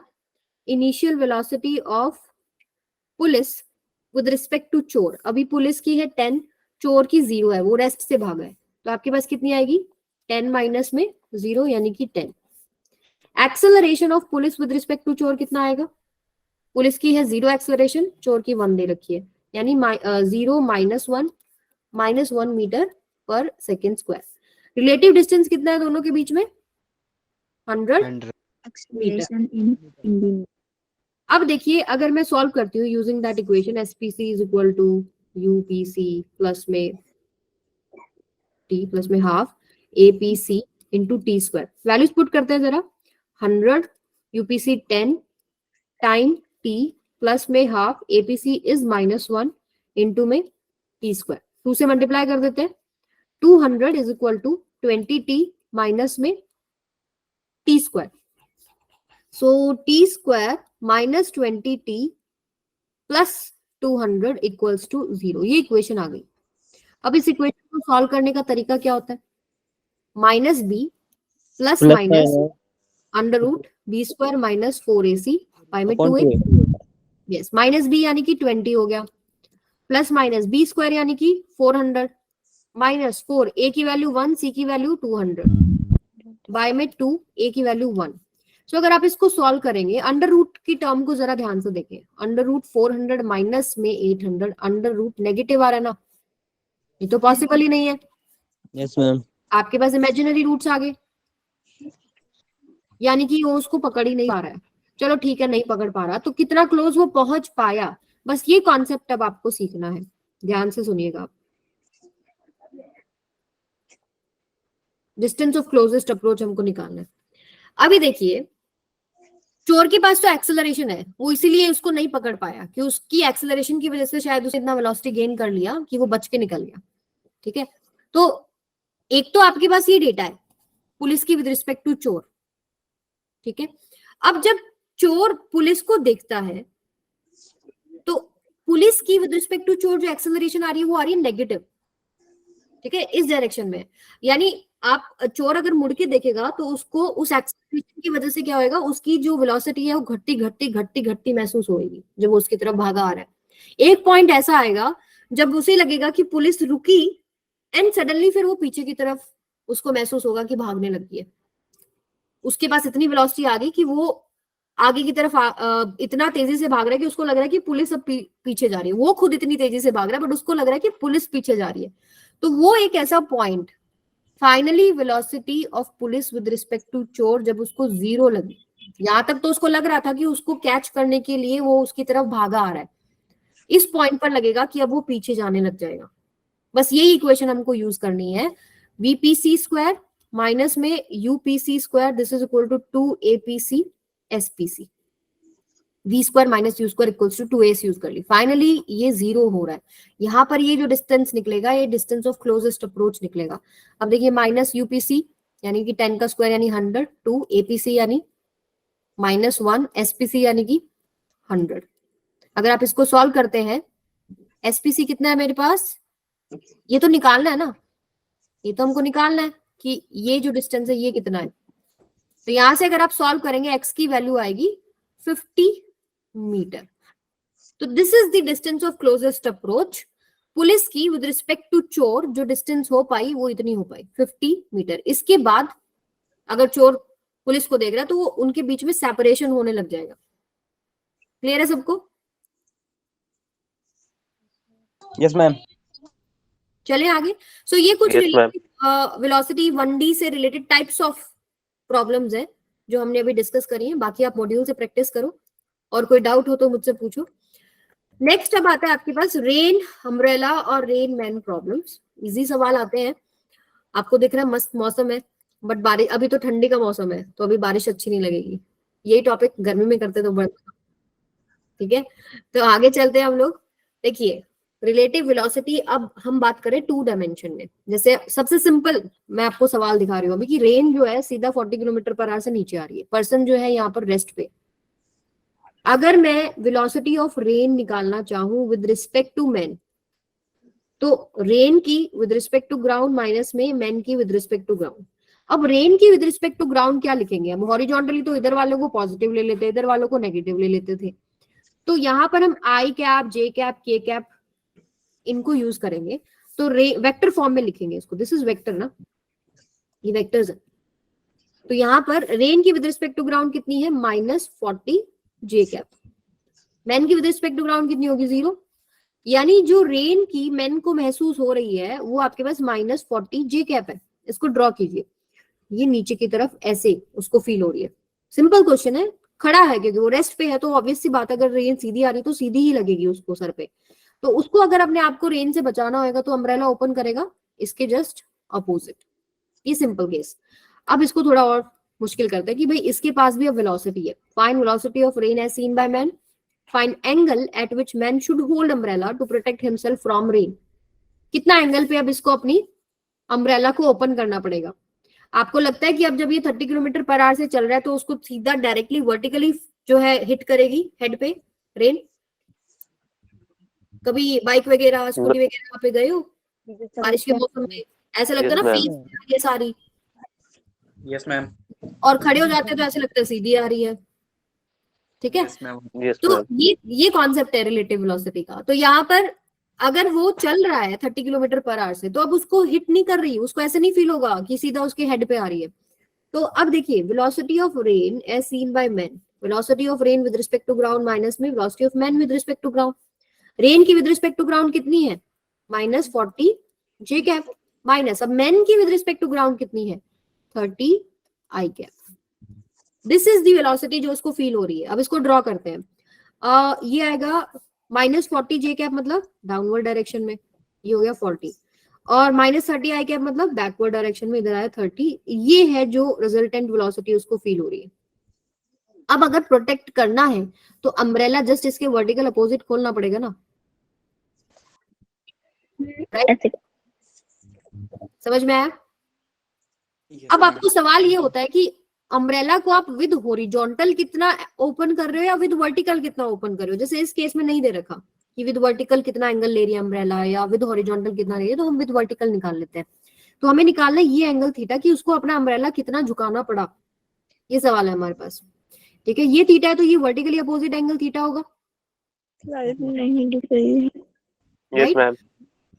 initial velocity of police with respect to चोर। अभी पुलिस की है 10, चोर की 0 है, वो रेस्ट से भागा है, तो आपके पास कितनी आएगी, 10 माइनस में 0 यानी कि 10। Acceleration of police with respect to चोर कितना आएगा, पुलिस की है 0 एक्सेलरेशन, चोर की 1 दे रखी है, यानी 0 माइनस 1 मीटर पर सेकेंड स्क्वायर। रिलेटिव डिस्टेंस कितना है दोनों के बीच में, 100 मीटर। अब देखिए अगर मैं सॉल्व करती हूँ using that equation, SPC is equal to UPC plus में half APC into T square. Values put करते हैं जरा, 100 यूपीसी 10 टाइम टी प्लस में हाफ एपीसी इज -1 इंटू में टी स्क्वायर, 2 से मल्टीप्लाई कर देते हैं, 200 is equal to 20t minus में T square, so T square minus 20t plus 200 equals to 0। ये इक्वेशन आ गई। अब इस इक्वेशन को सॉल्व करने का तरीका क्या होता है, minus B plus minus under root B square minus 4ac पाई में 2a, यस, माइनस बी यानी कि 20 हो गया, प्लस माइनस बी स्क्वायर यानी कि 400 माइनस 4, a की वैल्यू 1, c की वैल्यू 200 बाय में 2, a की वैल्यू 1। सो अगर आप इसको सॉल्व करेंगे, अंडर रूट की टर्म को जरा ध्यान से देखें, अंडर रूट 400 माइनस में 800, अंडर रूट नेगेटिव आ रहा है ना, ये तो पॉसिबल ही नहीं है। Yes ma'am. आपके पास इमेजिनरी रूट्स आ गए, यानी कि वो उसको पकड़ ही नहीं पा रहा है। चलो ठीक है, नहीं पकड़ पा रहा तो कितना क्लोज वो पहुंच पाया, बस ये कॉन्सेप्ट अब आपको सीखना है, ध्यान से सुनिएगा आप। डिस्टेंस ऑफ क्लोजेस्ट अप्रोच हमको निकालना है। अभी देखिए, चोर के पास तो एक्सेलरेशन है, वो इसीलिए उसको नहीं पकड़ पाया कि उसकी एक्सेलरेशन की वजह से शायद उसने इतना वेलोसिटी गेन कर लिया कि वो बच के निकल गया। ठीक है, तो एक तो आपके पास ये डेटा है पुलिस की विद रिस्पेक्ट टू चोर। ठीक है, अब जब चोर पुलिस को देखता है तो पुलिस की विद रिस्पेक्ट टू चोर जो एक्सेलरेशन आ रही है वो आ रही है नेगेटिव। ठीक है, इस डायरेक्शन में, यानी आप चोर अगर मुड़ के देखेगा तो उसको उस एक्सेलरेशन की वजह से क्या होएगा, उसकी जो वेलोसिटी है वो घटती घटती घटती घटती महसूस होगी जब वो उसकी तरफ भागा आ रहा है। एक पॉइंट ऐसा आएगा जब उसे लगेगा कि पुलिस रुकी एंड सडनली फिर वो पीछे की तरफ उसको महसूस होगा कि भागने लगी है। उसके पास इतनी वेलोसिटी आ गई कि वो आगे की तरफ इतना तेजी से भाग रहा है कि उसको लग रहा है कि पुलिस अब पीछे जा रही है। वो खुद इतनी तेजी से भाग रहा है बट उसको लग रहा है कि पुलिस पीछे जा रही है। तो वो एक ऐसा point, finally velocity of police with respect to चोर जब उसको 0 लगी, यहां तक तो उसको लग रहा था कि उसको कैच करने के लिए वो उसकी तरफ भागा आ रहा है, इस पॉइंट पर लगेगा कि अब वो पीछे जाने लग जाएगा। बस यही इक्वेशन हमको यूज करनी है, वीपीसी स्क्वायर माइनस में UPC square, this is equal to 2apc SPC, V square minus U square equals to 2ac use कर ली। फाइनली ये 0 हो रहा है, यहाँ पर ये जो डिस्टेंस निकलेगा ये डिस्टेंस ऑफ क्लोजेस्ट अप्रोच निकलेगा। अब देखिए, माइनस यूपीसी यानी कि 10 का स्क्वायर यानी 100, 2 एपीसी यानी -1, एसपीसी यानी कि 100। अगर आप इसको सॉल्व करते हैं, एसपीसी कितना है मेरे पास, ये तो निकालना है ना, ये तो हमको निकालना है कि ये जो डिस्टेंस है ये कितना है। तो यहां से अगर आप सॉल्व करेंगे एक्स की वैल्यू आएगी 50 मीटर। तो this is the distance of closest approach. Police की विद रिस्पेक्ट टू चोर जो डिस्टेंस हो पाई वो इतनी हो पाई 50 मीटर। इसके बाद अगर चोर पुलिस को देख रहा है तो वो उनके बीच में सेपरेशन होने लग जाएगा। क्लियर है सबको? Yes ma'am. चले आगे। सो ये कुछ Yes, ma'am. वेलोसिटी 1D से रिलेटेड टाइप्स ऑफ प्रॉब्लम्स है जो हमने अभी डिस्कस करी है। बाकी आप मॉड्यूल से प्रैक्टिस करो और कोई डाउट हो तो मुझसे पूछो। नेक्स्ट अब आता है आपके पास रेन अम्ब्रेला और रेन मैन प्रॉब्लम्स। इजी सवाल आते हैं। आपको दिख रहा है मस्त मौसम है बट बारिश, अभी तो ठंडी का मौसम है तो अभी बारिश अच्छी नहीं लगेगी। यही टॉपिक गर्मी में करते तो बढ़ता। ठीक है, तो आगे चलते हैं हम लोग। देखिए, रिलेटिव वेलोसिटी, अब हम बात करें 2 डायमेंशन में। जैसे सबसे सिंपल मैं आपको सवाल दिखा रही हूँ अभी कि रेन जो है सीधा 40 किलोमीटर/आवर से नीचे आ रही है, पर्सन जो है यहाँ पर रेस्ट पे। अगर मैं वेलोसिटी ऑफ रेन निकालना चाहूं विद रिस्पेक्ट टू मैन, तो रेन की with respect to ground minus में मैन की विद रिस्पेक्ट टू ग्राउंड। अब रेन की विद रिस्पेक्ट टू ग्राउंड क्या लिखेंगे हम? हॉरिजॉन्टली तो इधर वालों को पॉजिटिव ले लेते, इधर वालों को नेगेटिव ले लेते थे। तो यहाँ पर हम आई कैप, जे कैप, के कैप इनको यूज करेंगे। तो वेक्टर फॉर्म में लिखेंगे इसको। दिस इज वेक्टर ना, ये वेक्टर्स है। तो यहाँ पर रेन की विद रिस्पेक्ट टू ग्राउंड कितनी है? -40 जे कैप। मैन की विद रिस्पेक्ट टू ग्राउंड कितनी होगी? 0। यानी जो रेन की मैन को महसूस हो रही है वो आपके पास -40 जे कैप है। इसको ड्रॉ कीजिए, ये नीचे की तरफ ऐसे उसको फील हो रही है। सिंपल क्वेश्चन है, खड़ा है क्योंकि वो रेस्ट पे है तो ऑब्वियस सी बात, अगर रेन सीधी आ रही तो सीधी ही लगेगी उसको सर पे। तो उसको अगर अपने आप को रेन से बचाना होगा तो अम्ब्रेला ओपन करेगा इसके जस्ट अपोजिट। ये सिंपल केस। अब इसको थोड़ा और मुश्किल करते हैं कि भाई इसके पास भी अब वेलोसिटी है। Find velocity of rain as seen by man, find angle at which man should hold umbrella to protect himself from rain. कितना एंगल पे अब इसको अपनी अम्ब्रेला को ओपन करना पड़ेगा? आपको लगता है कि अब जब ये 30 किलोमीटर पर आवर से चल रहा है तो उसको सीधा डायरेक्टली वर्टिकली जो है हिट करेगी हेड पे रेन? कभी बाइक वगैरह स्कूटी वगैरह वहां पे गए हो बारिश के मौसम में? ऐसा लगता है ना Yes, फेस ये सारी, यस मैम। और खड़े हो जाते हैं तो ऐसे लगता है सीधी आ रही है। ठीक है, यस मैम। yes, तो ma'am. ये कॉन्सेप्ट है रिलेटिव वेलोसिटी का। तो यहाँ पर अगर वो चल रहा है 30 किलोमीटर पर आवर से, तो अब उसको हिट नहीं कर रही, उसको ऐसे नहीं फील होगा कि सीधा उसके हेड पे आ रही है। तो अब देखिए velocity of rain as seen by man, velocity of rain with respect to ground minus में velocity of man with respect to ground. Rain की विद रिस्पेक्ट टू ग्राउंड कितनी है? -40 जे कैप, माइनस अब मैन की विद रिस्पेक्ट टू ग्राउंड कितनी है? 30 I cap. This is the velocity जो उसको फील हो रही है। अब इसको ड्रॉ करते हैं। ये आएगा -40 जे कैप मतलब डाउनवर्ड डायरेक्शन में, ये हो गया 40, और -30 आई कैप मतलब बैकवर्ड डायरेक्शन में, इधर आया 30। ये है जो रिजल्टेंट वेलोसिटी उसको फील हो रही है। अब अगर प्रोटेक्ट करना है तो अम्ब्रेला जस्ट इसके वर्टिकल अपोजिट खोलना पड़ेगा ना, राइट? समझ में आया? अब आपको सवाल ये होता है कि अम्ब्रेला को आप विद हॉरिजॉन्टल कितना ओपन कर रहे हो या विद वर्टिकल कितना ओपन कर रहे हो। जैसे इस केस में नहीं दे रखा कि विद वर्टिकल कितना एंगल ले रही है अम्ब्रेला या विद हॉरिजॉन्टल कितना ले रही है, तो हम विद वर्टिकल निकाल लेते हैं। तो हमें निकालना है ये एंगल थीटा कि उसको अपना अम्ब्रेला कितना झुकाना पड़ा, ये सवाल है हमारे पास। ठीक है, ये थीटा है तो ये वर्टिकली अपोजिट एंगल थीटा होगा, नहीं दिख रही है। Yes, right? ma'am.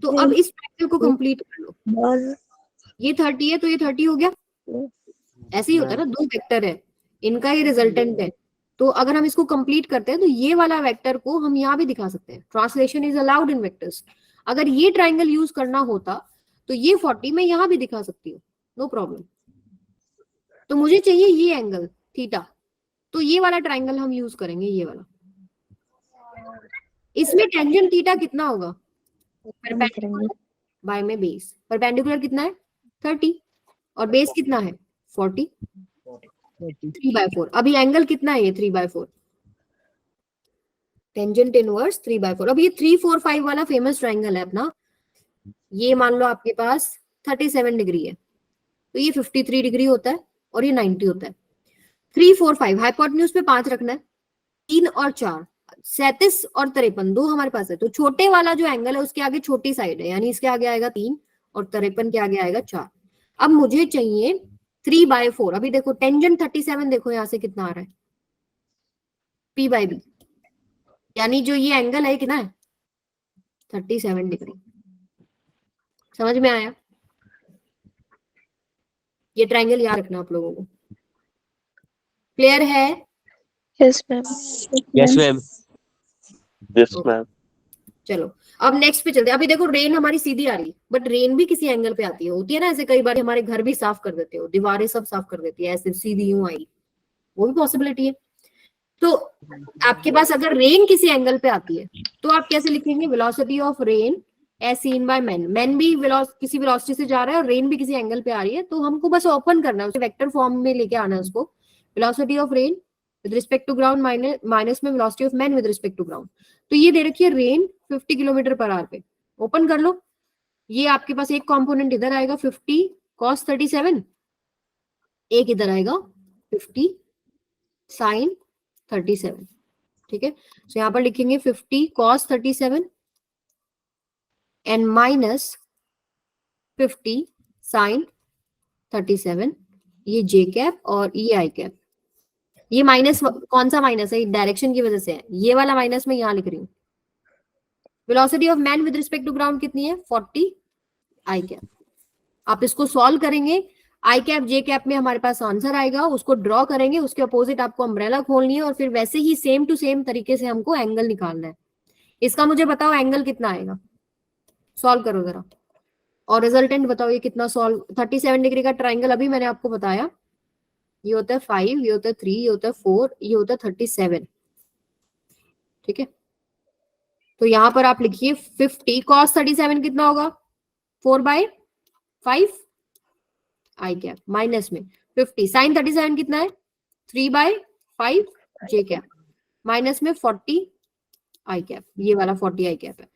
तो अब इस ट्रायंगल को कंप्लीट कर लो। ये 30 है तो ये 30 हो गया। ऐसे ही होता है ना, दो वेक्टर है, इनका ये रिजल्टेंट है। तो अगर हम इसको कंप्लीट करते हैं तो ये वाला वेक्टर को हम यहाँ भी दिखा सकते हैं। Translation is allowed in vectors. अगर ये ट्राइंगल यूज करना होता तो ये 40 मैं यहाँ भी दिखा सकती हूँ, नो प्रॉब्लम। तो मुझे चाहिए ये एंगल थीटा, तो ये वाला ट्राइंगल हम यूज करेंगे, ये वाला। इसमें टेंजेंट थीटा कितना होगा? परपेंडिकुलर बाय में बेस। परपेंडिकुलर कितना है? 30, और बेस कितना है? 40, 3/4। अभी एंगल कितना है? ये 3/4, टेंजेंट इनवर्स 3/4। अब ये 3, 4, 5 वाला फेमस ट्राइंगल है अपना। ये मान लो आपके पास 37 डिग्री है, तो ये 53 डिग्री होता है और ये 90 होता है। 3, 4, 5 हाइपोटेन्यूज पे 5 रखना है, 3 और 4 37 और 53 दो हमारे पास है। तो छोटे वाला जो एंगल है उसके आगे छोटी साइड है, यानी इसके आगे आएगा 3 और 53 के आगे आएगा 4। अब मुझे चाहिए 3/4। अभी देखो टेंजेंट 37 देखो यहाँ से कितना आ रहा है, P/B, यानी जो ये एंगल है कितना है? 37 डिग्री। समझ में आया? ये ट्राइंगल याद रखना आप लोगों को। क्लियर है? Yes ma'am. Yes, ma'am. Yes, Okay. ma'am. चलो अब नेक्स्ट पे चलते हैं। अभी देखो रेन हमारी सीधी आ रही, बट रेन भी किसी एंगल पे आती है, होती है ना ऐसे। कई बार हमारे घर भी साफ कर देते हो, दीवारें सब साफ कर देती है, ऐसे सीधी यूं आई, वो भी पॉसिबिलिटी है। तो आपके पास अगर रेन किसी एंगल पे आती है तो आप कैसे लिखेंगे? Velocity of rain as seen by man. Man भी किसी वेलोसिटी से जा रहा है और रेन भी किसी एंगल पे आ रही है, तो हमको बस ओपन करना है, उसे वेक्टर फॉर्म में लेके आना है उसको। Velocity of rain with respect to ground minus में velocity of man with respect to ground. तो ये दे रखी है रेन 50 किलोमीटर पर आवर पे, ओपन कर लो। ये आपके पास एक कंपोनेंट इधर आएगा 50 cos 37, एक इधर आएगा 50 sin 37। ठीक है, तो यहां पर लिखेंगे 50 cos 37 एंड माइनस 50 sin 37, ये जे कैप और ये आई कैप। ये माइनस कौन सा माइनस है? डायरेक्शन की वजह से है, ये वाला माइनस मैं यहां लिख रही हूँ। Velocity of man with respect to ground कितनी है? 40 आई कैप। आप इसको सॉल्व करेंगे, आई कैप जे कैप में हमारे पास आंसर आएगा, उसको ड्रॉ करेंगे, उसके अपोजिट आपको अम्ब्रेला खोलनी है और फिर वैसे ही सेम टू सेम तरीके से हमको एंगल निकालना है। इसका मुझे बताओ एंगल कितना आएगा, सॉल्व करो जरा और रिजल्टेंट बताओ ये कितना सॉल्व। 37 डिग्री का ट्राइंगल अभी मैंने आपको बताया, ये होता है 5, ये होता है 3, ये होता है 4, ये होता है 37। ठीक है, तो यहां पर आप लिखिए 50 cos 37 कितना होगा? 4/5 आई कैप, माइनस में 50 sin 37 कितना है? 3/5 जे कैप, माइनस में 40 आई कैप, ये वाला 40 आई कैप है।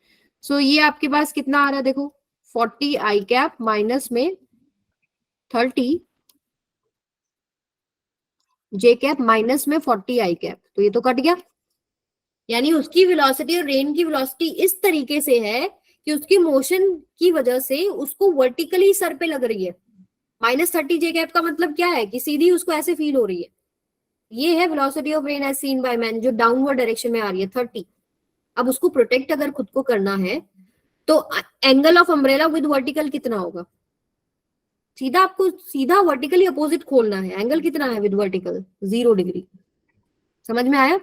सो ये आपके पास कितना आ रहा है देखो, 40 आई कैप माइनस में 30 जे कैप माइनस में 40 आई कैप, तो ये तो कट गया। यानी उसकी वेलोसिटी और रेन की वेलोसिटी इस तरीके से है कि उसकी मोशन की वजह से उसको वर्टिकली सर पे लग रही है। -30 जे कैप का मतलब क्या है कि सीधी उसको ऐसे फील हो रही है। ये है velocity of rain as seen by man, जो डाउनवर्ड डायरेक्शन में आ रही है 30। अब उसको प्रोटेक्ट अगर खुद को करना है तो angle of umbrella with vertical कितना होगा? सीधा आपको सीधा वर्टिकली अपोजिट खोलना है। एंगल कितना है विद वर्टिकल? 0 डिग्री। समझ में आया?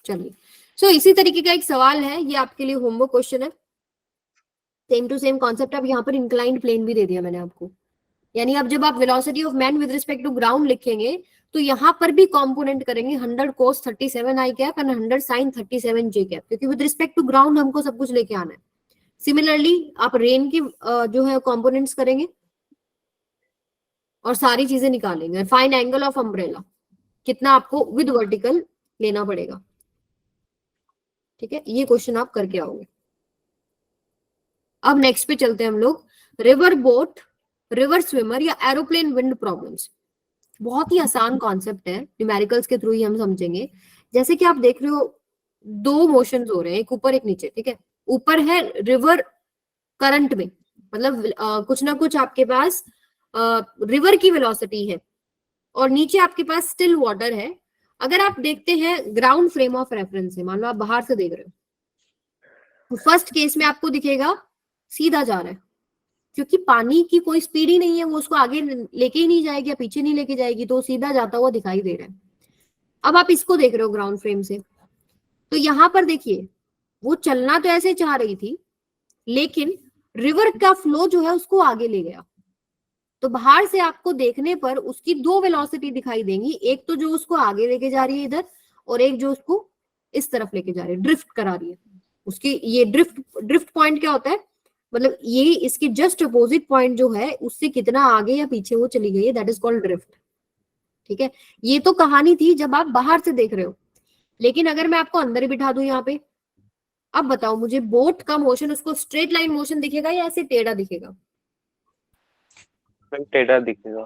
चलिए, सो इसी तरीके का एक सवाल है, ये आपके लिए होमवर्क क्वेश्चन है। Same to same concept. अब यहाँ पर इंक्लाइंड प्लेन भी दे दिया मैंने आपको। यानी अब जब आप velocity of man with respect to ground लिखेंगे तो यहाँ पर भी कंपोनेंट करेंगे 100 cos 37 I cap and 100 sin 37 J cap, क्योंकि विद रिस्पेक्ट टू ग्राउंड हमको सब कुछ लेके आना है। सिमिलरली आप रेन की जो है कंपोनेंट्स करेंगे और सारी चीजें निकालेंगे। फाइन एंगल ऑफ अम्ब्रेला कितना आपको विद वर्टिकल लेना पड़ेगा। ठीक है, ये क्वेश्चन आप करके आओगे। अब नेक्स्ट पे चलते हैं हम लोग। रिवर बोट, रिवर स्विमर या एरोप्लेन विंड प्रॉब्लम्स। बहुत ही आसान कॉन्सेप्ट है, न्यूमेरिकल्स के थ्रू ही हम समझेंगे। जैसे कि आप देख रहे हो दो मोशंस हो रहे हैं, एक ऊपर एक नीचे। ठीक है, ऊपर है रिवर करंट में, मतलब कुछ ना कुछ आपके पास रिवर की वेलोसिटी है, और नीचे आपके पास स्टिल वाटर है। अगर आप देखते हैं ग्राउंड फ्रेम ऑफ रेफरेंस से, मान लो आप बाहर से देख रहे हो, तो फर्स्ट केस में आपको दिखेगा सीधा जा रहा है, क्योंकि पानी की कोई स्पीड ही नहीं है, वो उसको आगे लेके ही नहीं जाएगी या पीछे नहीं लेके जाएगी, तो सीधा जाता हुआ दिखाई दे रहा है। अब आप इसको देख रहे हो ग्राउंड फ्रेम से, तो यहां पर देखिए वो चलना तो ऐसे चाह रही थी, लेकिन रिवर का फ्लो जो है उसको आगे ले गया। तो बाहर से आपको देखने पर उसकी दो वेलोसिटी दिखाई देंगी, एक तो जो उसको आगे लेके जा रही है इधर, और एक जो उसको इस तरफ लेके जा रही है, ड्रिफ्ट करा रही है उसकी। ये ड्रिफ्ट पॉइंट क्या होता है? मतलब ये इसकी जस्ट अपोजिट पॉइंट जो है उससे कितना आगे या पीछे वो चली गई है, दैट इज कॉल्ड ड्रिफ्ट। ठीक है, ये तो कहानी थी जब आप बाहर से देख रहे हो, लेकिन अगर मैं आपको अंदर बिठा दूं यहाँ पे, अब बताओ मुझे, बोट का मोशन उसको स्ट्रेट लाइन मोशन दिखेगा या ऐसे टेढ़ा दिखेगा? टेढ़ा दिखेगा।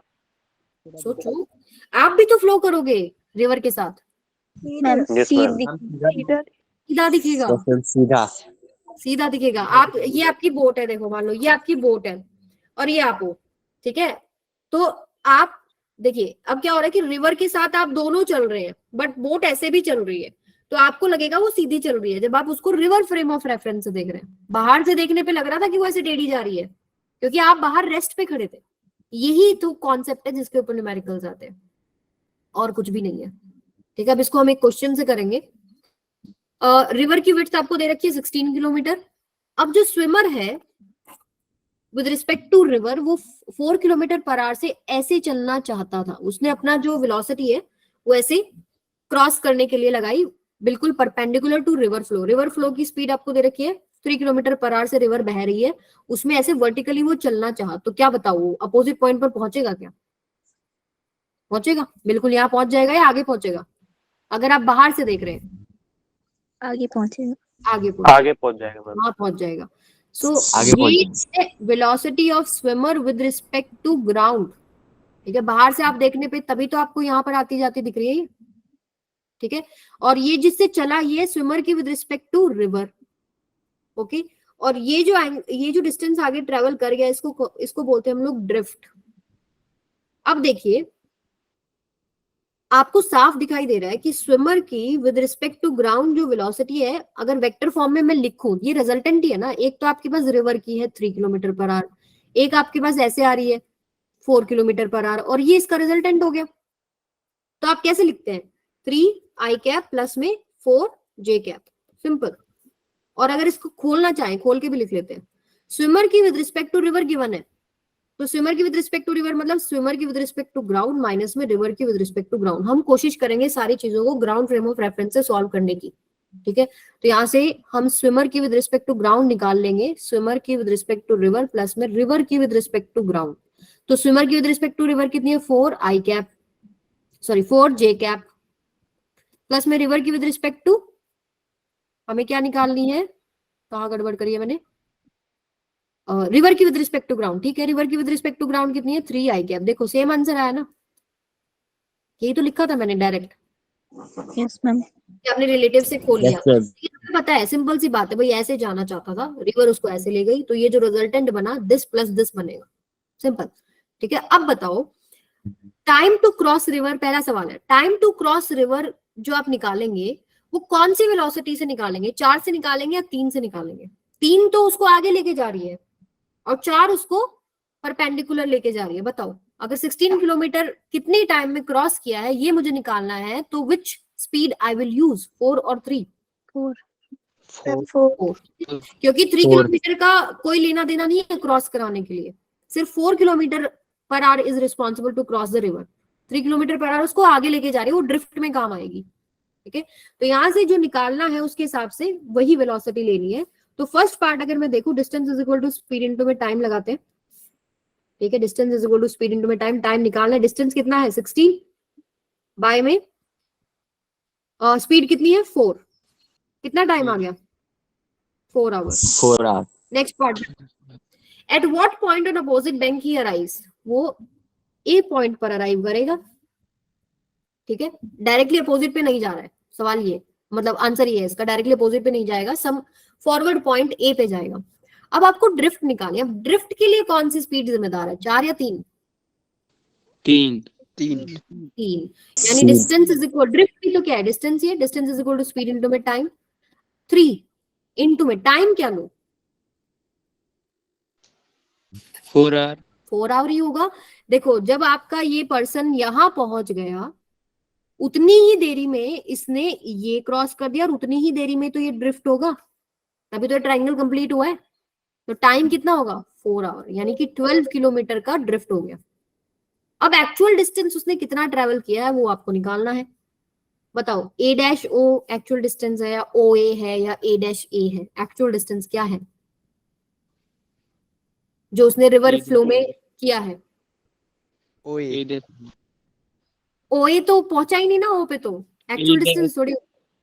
सोचो, आप भी तो फ्लो करोगे रिवर के साथ, मैम Yes, ma'am. सीधा दिखेगा, तो फिर सीधा सीधा दिखेगा। आप, ये आपकी बोट है, देखो मान लो ये आपकी बोट है और ये आप हो। ठीक है, तो आप देखिए अब क्या हो रहा है कि रिवर के साथ आप दोनों चल रहे हैं, बट बोट ऐसे भी चल रही है, तो आपको लगेगा वो सीधी चल रही है जब आप उसको रिवर फ्रेम ऑफ रेफरेंस से देख रहे हैं। बाहर से देखने पे लग रहा था कि वो ऐसे टेढ़ी जा रही है, क्योंकि आप बाहर रेस्ट पे खड़े थे। यही तो कॉन्सेप्ट है जिसके ऊपर न्यूमेरिकल्स आते हैं, और कुछ भी नहीं है। ठीक है, अब इसको हम एक क्वेश्चन से करेंगे। रिवर की विड्थ आपको दे रखी है 16 किलोमीटर। अब जो स्विमर है विद रिस्पेक्ट टू रिवर, वो 4 किलोमीटर पर आवर से ऐसे चलना चाहता था। उसने अपना जो वेलोसिटी है वो ऐसे क्रॉस करने के लिए लगाई, बिल्कुल perpendicular to river flow. River flow की स्पीड आपको दे रखी है 3 किलोमीटर पर आवर से रिवर बह रही है, उसमें ऐसे वर्टिकली वो चलना चाहा, तो क्या बताओ अपोजिट पॉइंट पर पहुंचेगा क्या? पहुंचेगा, बिल्कुल यहाँ पहुंच जाएगा या आगे पहुंचेगा? अगर आप बाहर से देख रहे हैं आगे पहुंचेगा। आगे पहुंच जाएगा मैम। वहां पहुंच जाएगा। सो आगे पहुंच ये velocity of swimmer with respect to ground. ठीक है, बाहर से आप देखने पे तभी तो आपको यहाँ पर आती जाती दिख रही है ये। ठीक है, और ये जिससे चला ये स्विमर की with respect to river. Okay, और ये जो डिस्टेंस आगे ट्रेवल कर गया, इसको बोलते हैं हम लोग ड्रिफ्ट। अब देखिए आपको साफ दिखाई दे रहा है कि स्विमर की विद रिस्पेक्ट टू ग्राउंड जो वेलोसिटी है, अगर वेक्टर फॉर्म में मैं लिखूं, ये रिजल्टेंट ही है ना। एक तो आपके पास रिवर की है 3 किलोमीटर पर आवर, एक आपके पास ऐसे आ रही है 4 किलोमीटर पर आवर, और ये इसका रिजल्टेंट हो गया। तो आप कैसे लिखते हैं? 3 आई कैप प्लस में 4 जे कैप, सिंपल। और अगर इसको खोलना चाहें, खोल के भी लिख लेते हैं। स्विमर की with respect to river given है, तो स्विमर की विद रिस्पेक्ट टू रिवर मतलब स्विमर की with respect to ground minus में रिवर की विद रिस्पेक्ट टू ग्राउंड। हम कोशिश करेंगे सारी चीजों को ग्राउंड फ्रेम ऑफ रेफरेंस से सॉल्व करने की। ठीक है, तो यहाँ से हम स्विमर की विद रिस्पेक्ट टू ग्राउंड निकाल लेंगे, स्विमर की with respect to river plus में रिवर की विद रिस्पेक्ट टू ग्राउंड। तो स्विमर की विद रिस्पेक्ट टू रिवर कितनी है? 4 जे कैप प्लस में रिवर की विद रिस्पेक्ट टू, हमें क्या निकालनी है? कहाँ गड़बड़ करी है मैंने, रिवर की विद रिस्पेक्ट टू ग्राउंड, ठीक है, रिवर की विद रिस्पेक्ट टू ग्राउंड कितनी है 3 आई कैप, देखो सेम आंसर आया ना, यही तो लिखा था मैंने डायरेक्ट, यस मैम। अपने रिलेटिव से खोल लिया, Yes, sir. ये तो पता है, सिंपल सी बात है भाई, ऐसे जाना चाहता था, रिवर उसको ऐसे ले गई, तो ये जो रिजल्टेंट बना दिस प्लस दिस बनेगा, सिंपल, ठीक है। अब बताओ टाइम टू क्रॉस रिवर, पहला सवाल है टाइम टू क्रॉस रिवर जो आप निकालेंगे वो कौन सी वेलोसिटी से निकालेंगे, 4 से निकालेंगे या 3 से निकालेंगे, 3 तो उसको आगे लेके जा रही है और 4 उसको परपेंडिकुलर लेके जा रही है, बताओ अगर 16 किलोमीटर कितने टाइम में क्रॉस किया है ये मुझे निकालना है, तो विच स्पीड आई विल यूज, 4 और 3, 4 4. 4, क्योंकि 3 4. किलोमीटर का कोई लेना देना नहीं है क्रॉस कराने के लिए, सिर्फ 4 kilometre per hour is responsible to cross the river, 3 kilometre per hour उसको आगे लेके जा रही है, वो ड्रिफ्ट में काम आएगी, ठीक है। तो यहाँ से जो निकालना है उसके हिसाब से वही वेलोसिटी लेनी है। तो फर्स्ट पार्ट अगर मैं देखूं, distance is equal to speed into में टाइम लगाते हैं, ठीक है, distance is equal to speed into में टाइम, टाइम निकालना है, डिस्टेंस कितना है 16 बाय में स्पीड कितनी है 4, कितना टाइम आ गया 4 hours. 4 hours. Next part, eight what point on opposite bank he arrives, वो ए पॉइंट पर अराइव करेगा, ठीक है, डायरेक्टली अपोजिट पे नहीं जा रहा है, सवाल ये मतलब आंसर ये है इसका, डायरेक्टली अपोजिट पे नहीं जाएगा, सम फॉरवर्ड पॉइंट ए पे जाएगा। अब आपको ड्रिफ्ट निकालनी है, अब ड्रिफ्ट के लिए कौन सी स्पीड जिम्मेदार है, 4 या 3, 3 यानी डिस्टेंस इज इक्वल, ड्रिफ्ट की तो क्या है डिस्टेंस, ये distance is equal to speed into में टाइम, 3 इनटू में टाइम क्या लो 4 hour 4 आवर ही होगा। देखो जब आपका ये पर्सन यहां पहुंच गया उतनी ही देरी में इसने ये क्रॉस कर दिया और उतनी ही देरी में तो ये ड्रिफ्ट होगा, तभी तो ट्रायंगल कंप्लीट हुआ है, तो टाइम कितना होगा 4 आवर, यानी कि 12 किलोमीटर का ड्रिफ्ट हो गया। अब एक्चुअल डिस्टेंस उसने कितना ट्रेवल किया है वो आपको निकालना है, बताओ ए डैश ओ एक्चुअल डिस्टेंस है या ओ ए है या ए डैश ए है, एक्चुअल डिस्टेंस क्या है जो उसने रिवर फ्लो में किया है, OA ओ ए तो पहुंचा ही नहीं ना ओ पे, तो एक्चुअल डिस्टेंस थोड़ी,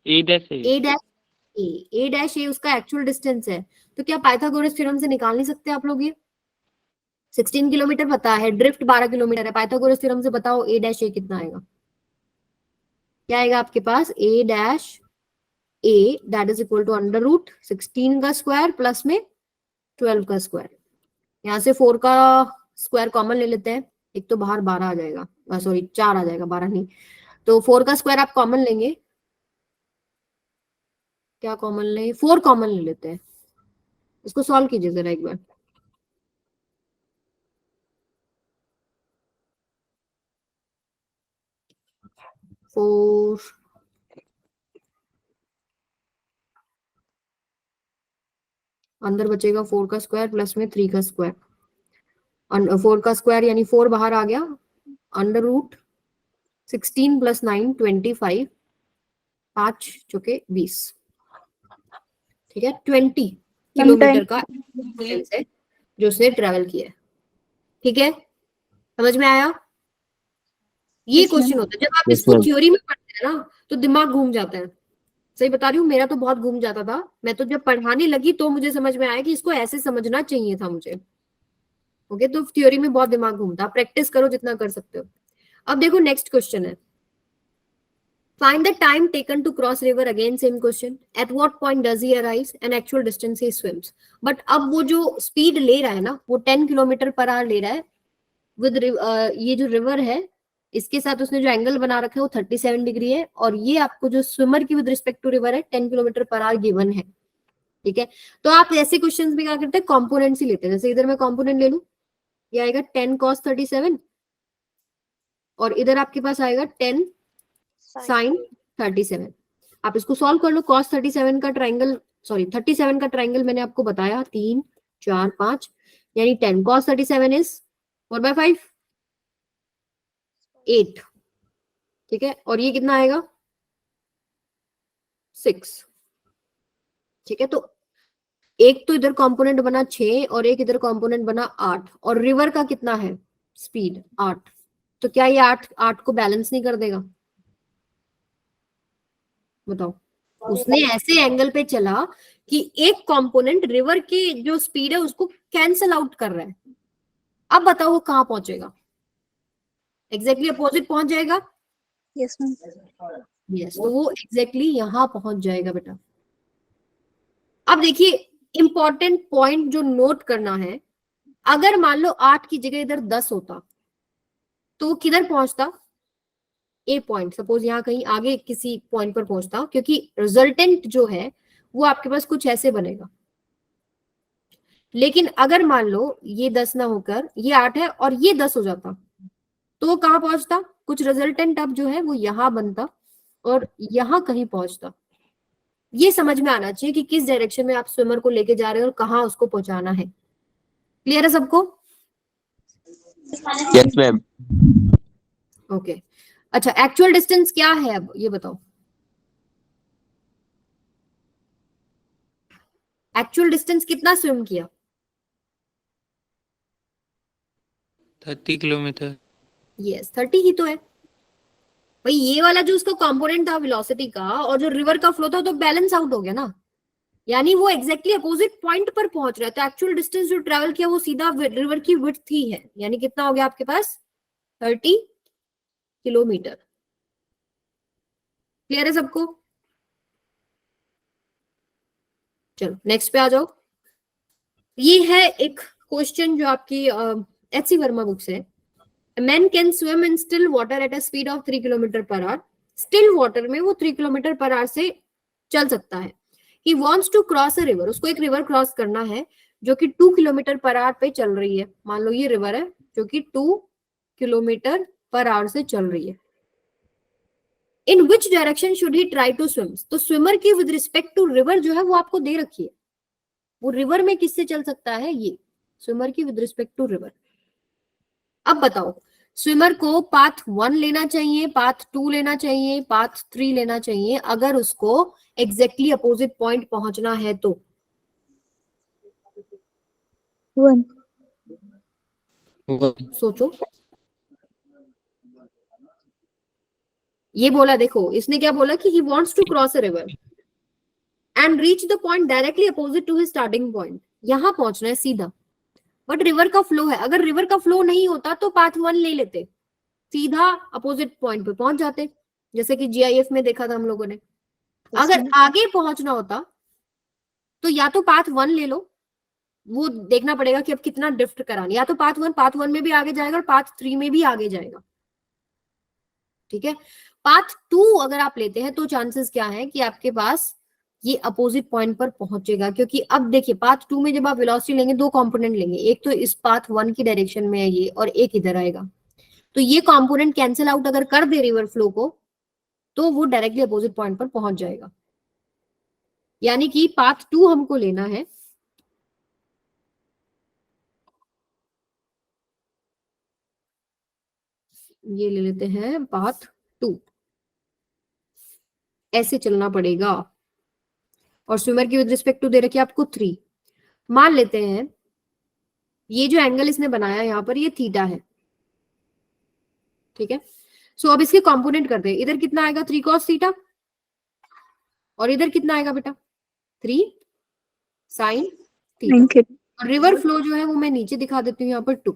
A dash A A dash A dash A उसका एक्चुअल डिस्टेंस है, तो क्या पाइथागोरस थ्योरम से निकाल नहीं सकते आप लोग, ये 16 किलोमीटर पता है, ड्रिफ्ट 12 किलोमीटर है, पाइथागोरस थ्योरम से बताओ ए डैश ए कितना आएगा, क्या आएगा आपके पास A dash A that is equal to under root 16 का स्क्वायर प्लस में 12 का स्क्वायर, यहाँ से 4 का स्क्वायर कॉमन ले लेते हैं, एक तो बाहर 12 आ जाएगा, सॉरी 4 आ जाएगा 12 नहीं, तो 4 का स्क्वायर आप कॉमन लेंगे, क्या कॉमन लें 4 कॉमन ले लेते हैं, इसको सॉल्व कीजिए जरा एक बार, फोर अंदर बचेगा 4 का स्क्वायर प्लस में 3 का स्क्वायर, 4 का स्क्वायर यानी 4 बाहर आ गया, अंडर रूट 16 प्लस 9 25, 5 चौके 20, ठीक है, 20 किलोमीटर का डिस्टेंस है जो उसने ट्रेवल किया है, ठीक है, समझ में आया। ये क्वेश्चन होता है जब आप इसको थ्योरी में पढ़ते हैं ना तो दिमाग घूम जाता है, सही बता रही हूँ, मेरा तो बहुत घूम जाता था, मैं तो जब पढ़ाने लगी तो मुझे समझ में आया कि इसको ऐसे समझना चाहिए था मुझे, ओके, तो थ्योरी में बहुत दिमाग घूमता, प्रैक्टिस करो जितना कर सकते हो। अब देखो नेक्स्ट क्वेश्चन है, find the time taken to cross river, again same question, at what point does he arrive and actual distance he swims, but अब वो जो स्पीड ले रहा है ना वो 10 किलोमीटर पर आवर ले रहा है विद ये जो रिवर है इसके साथ उसने जो एंगल बना रखा है वो 37 डिग्री है, और ये आपको जो स्विमर की विद रिस्पेक्ट टू रिवर है 10 किलोमीटर पर आवर गिवन है, ठीक है। तो आप ऐसे क्वेश्चंस भी क्या करते हैं, कॉम्पोनेंट्स ही लेते हैं, जैसे इधर मैं कॉम्पोनेंट ले लूं, ये आएगा 10 cos 37 और इधर आपके पास आएगा 10 sin 37, आप इसको सॉल्व कर लो, cos 37 का ट्राइंगल, सॉरी 37 का ट्राइंगल मैंने आपको बताया 3 4 5, यानी 10 cos 37 इज 4/5 8, ठीक है, और ये कितना आएगा 6, ठीक है। तो एक तो इधर कंपोनेंट बना 6 और एक इधर कंपोनेंट बना 8, और रिवर का कितना है स्पीड 8, तो क्या ये 8 को बैलेंस नहीं कर देगा, बताओ, उसने ऐसे एंगल पे चला कि एक कंपोनेंट रिवर के जो स्पीड है उसको कैंसल आउट कर रहा है। अब बताओ वो कहां पहुंचेगा? एग्जैक्टली अपोजिट पहुंच जाएगा। Yes, ma'am. यस, तो वो एग्जैक्टली यहां पहुंच जाएगा बेटा। अब देखिए इंपॉर्टेंट पॉइंट जो नोट करना है, अगर मान लो 8 की जगह इधर 10 होता तो वो किधर पहुंचता? ए पॉइंट, सपोज यहाँ कहीं आगे किसी पॉइंट पर पहुंचता, क्योंकि रिजल्टेंट जो है वो आपके पास कुछ ऐसे बनेगा। लेकिन अगर मान लो ये 10 ना होकर ये 8 है और ये 10 हो जाता तो वो कहां पहुंचता? कुछ रिजल्टेंट अब जो है वो यहां बनता और यहां कहीं पहुंचता। ये समझ में आना चाहिए कि किस डायरेक्शन में आप स्विमर को लेके जा रहे हो और कहाँ उसको पहुंचाना है। क्लियर है सबको? Yes ma'am. ओके अच्छा, एक्चुअल डिस्टेंस क्या है अब ये बताओ। एक्चुअल डिस्टेंस कितना स्विम किया? 30 किलोमीटर। यस 30 ही तो है भाई। ये वाला जो उसका कंपोनेंट था वेलोसिटी का और जो रिवर का फ्लो था तो बैलेंस आउट हो गया ना, यानी वो एग्जैक्टली अपोजिट पॉइंट पर पहुंच रहा है। तो एक्चुअल डिस्टेंस जो ट्रेवल किया वो सीधा रिवर की विड्थ ही है, यानी कितना हो गया आपके पास? 30 किलोमीटर। क्लियर है सबको? चलो नेक्स्ट पे आ जाओ। ये है एक क्वेश्चन जो आपकी एच.सी. वर्मा बुक से है। Man can swim in still water at a speed of 3 kilometre per our. Still water में वो 3 किलोमीटर पर आवर से चल सकता है। He wants to cross a river, उसको एक रिवर क्रॉस करना है जो कि 2 किलोमीटर पर आवर पे चल रही है। मान लो ये रिवर है जो कि 2 किलोमीटर पर आवर से चल रही है। In which direction should he try to swim? तो स्विमर की विद रिस्पेक्ट टू रिवर जो है वो आपको दे रखी है। वो रिवर में किससे चल सकता है? ये स्विमर की विद रिस्पेक्ट टू रिवर। अब बताओ स्विमर को पाथ 1 लेना चाहिए, पाथ 2 लेना चाहिए, पाथ 3 लेना चाहिए अगर उसको एग्जैक्टली अपोजिट पॉइंट पहुंचना है तो? 1. सोचो। ये बोला, देखो इसने क्या बोला कि he wants to cross a river and reach the point directly opposite to his starting point. यहां पहुंचना है सीधा, बट रिवर का फ्लो है। अगर रिवर का फ्लो नहीं होता तो पाथ 1 ले लेते, सीधा अपोजिट पॉइंट पे पहुंच जाते, जैसे कि जीआईएफ में देखा था हम लोगों ने। अगर आगे पहुंचना होता तो या तो पाथ 1 ले लो, वो देखना पड़ेगा कि अब कितना ड्रिफ्ट कराना, या तो पाथ 1 में भी आगे जाएगा और पाथ 3 में भी आगे जाएगा। ठीक है, पाथ 2 अगर आप लेते हैं तो चांसेस क्या है कि आपके पास ये अपोजिट पॉइंट पर पहुंचेगा, क्योंकि अब देखिए पाथ 2 में जब आप वेलोसिटी लेंगे 2 कंपोनेंट लेंगे, एक तो इस पाथ 1 की डायरेक्शन में है ये और एक इधर आएगा। तो ये कंपोनेंट कैंसिल आउट अगर कर दे रिवर फ्लो को तो वो डायरेक्टली अपोजिट पॉइंट पर पहुंच जाएगा। यानी कि पाथ 2 हमको लेना है। ये ले लेते हैं पाथ 2, ऐसे चलना पड़ेगा। और स्विमर की विद रिस्पेक्ट टू दे रखी है आपको 3। मान लेते हैं ये जो एंगल इसने बनाया यहाँ पर ये थीटा है। ठीक है, सो अब इसके कंपोनेंट करते हैं। इधर कितना आएगा? 3 cos थीटा, और इधर कितना आएगा बेटा? 3 sin थीटा। और रिवर फ्लो जो है वो मैं नीचे दिखा देती हूँ यहाँ पर 2।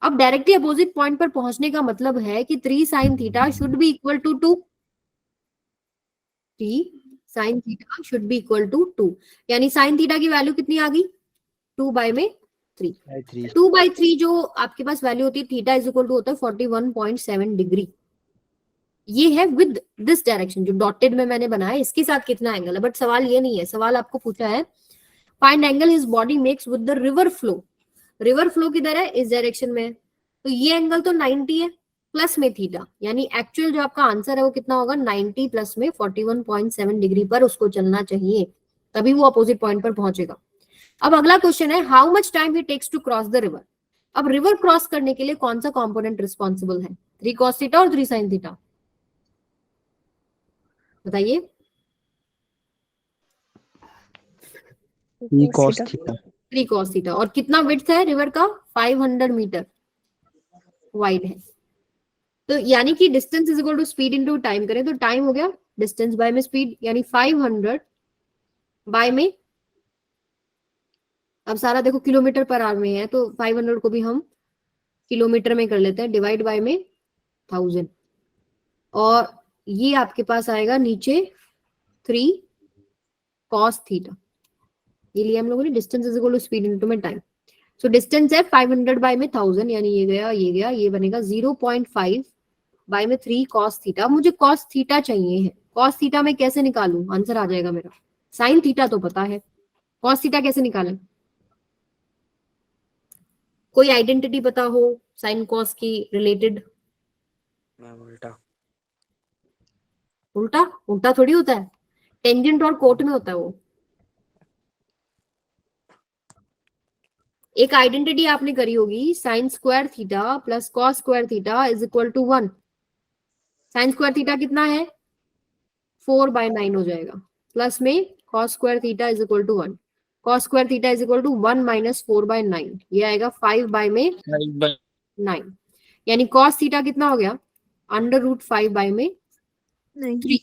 अब डायरेक्टली अपोजिट पॉइंट पर पहुंचने का मतलब है कि 3 sin theta should be equal to 2। 3 sin theta should be equal to 2, यानी sin थीटा की वैल्यू कितनी आ गई? 2/3। 2/3 जो आपके पास वैल्यू होती है थीटा इज इक्वल टू होता है 41.7 डिग्री। ये है विद दिस डायरेक्शन जो डॉटेड में मैंने बनाया, इसके साथ कितना एंगल है। बट सवाल ये नहीं है, सवाल आपको पूछा है find angle his body makes with the river flow. River flow किधर है? इस डायरेक्शन में। तो ये एंगल तो 90 है प्लस में थीटा, यानी एक्चुअल जो आपका आंसर है वो कितना होगा? 90 प्लस में 41.7 डिग्री पर उसको चलना चाहिए, तभी वो अपोजिट पॉइंट पर पहुंचेगा। अब अगला क्वेश्चन है how much time he takes to cross the river. अब रिवर क्रॉस करने के लिए कौन सा कंपोनेंट रिस्पॉन्सिबल है? 3 cos थीटा और 3 sin थीटा, बताइए। 3 cos थीटा। 3 cos theta. और कितना विड्थ है रिवर का? 500 मीटर वाइड है। तो यानी कि distance is equal to speed into time करें तो टाइम हो गया डिस्टेंस बाय में स्पीड, यानी 500 बाय में अब सारा देखो किलोमीटर पर आवर में है, तो 500 को भी हम किलोमीटर में कर लेते हैं, डिवाइड बाय में 1000, और ये आपके पास आएगा नीचे 3 cos थीटा। ये लिया हम लोगों ने, distance is equal to speed into में टाइम। सो डिस्टेंस है 500 बाय में 1000, यानी ये गया ये गया, ये बनेगा 0.5 बाय में 3 cos थीटा। मुझे cos थीटा चाहिए है, cos थीटा में कैसे निकालूं, आंसर आ जाएगा मेरा। sin थीटा तो पता है, cos थीटा कैसे निकालें? कोई आइडेंटिटी पता हो sin cos की रिलेटेड? उल्टा। उल्टा? उल्टा थोड़ी होता है, टेंजेंट और कोट में होता है वो। एक आइडेंटिटी आपने करी होगी, sine square theta plus cos square theta is equal to 1। Sine square theta कितना है, 4/9 हो जाएगा, प्लस में cos square theta is equal to 1। Cos square theta is equal to 1 minus 4/9, ये आएगा 5/9, यानी कॉस थीटा कितना हो गया, √5/3। 3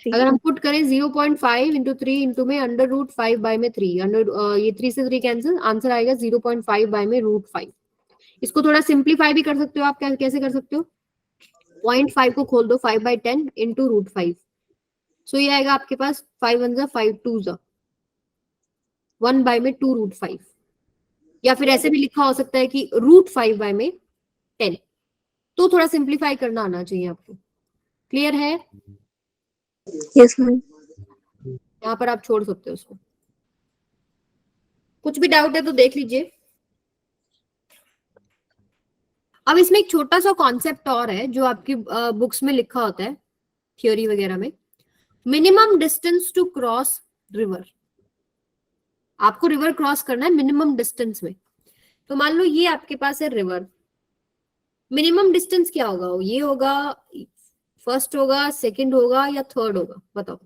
अगर हम पुट करें 0.5 इंटू 3 इंटू में √5/3, ये 3 से 3 कैंसिल, आंसर आएगा 0.5/√5। इसको थोड़ा सिंप्लीफाई भी कर सकते हो आप, कैसे कर सकते हो, 0.5 को खोल दो, 5/10 इंटू √5, सो ये आएगा आपके पास 5 1 जा 5 2 जा 1/2√5, या फिर ऐसे भी लिखा हो सकता है कि √5/10। तो थोड़ा सिंप्लीफाई करना आना चाहिए आपको। क्लियर है? Yes, ma'am. यहाँ पर आप छोड़ सकते हो उसको। कुछ भी डाउट है तो देख लीजिए। अब इसमें एक छोटा सा कॉन्सेप्ट और है जो आपकी बुक्स में लिखा होता है, थ्योरी वगैरह में, minimum distance to cross river. आपको रिवर क्रॉस करना है मिनिमम डिस्टेंस में। तो मान लो ये आपके पास है रिवर, मिनिमम डिस्टेंस क्या होगा, ये होगा, फर्स्ट होगा, सेकंड होगा, या थर्ड होगा, बताओ।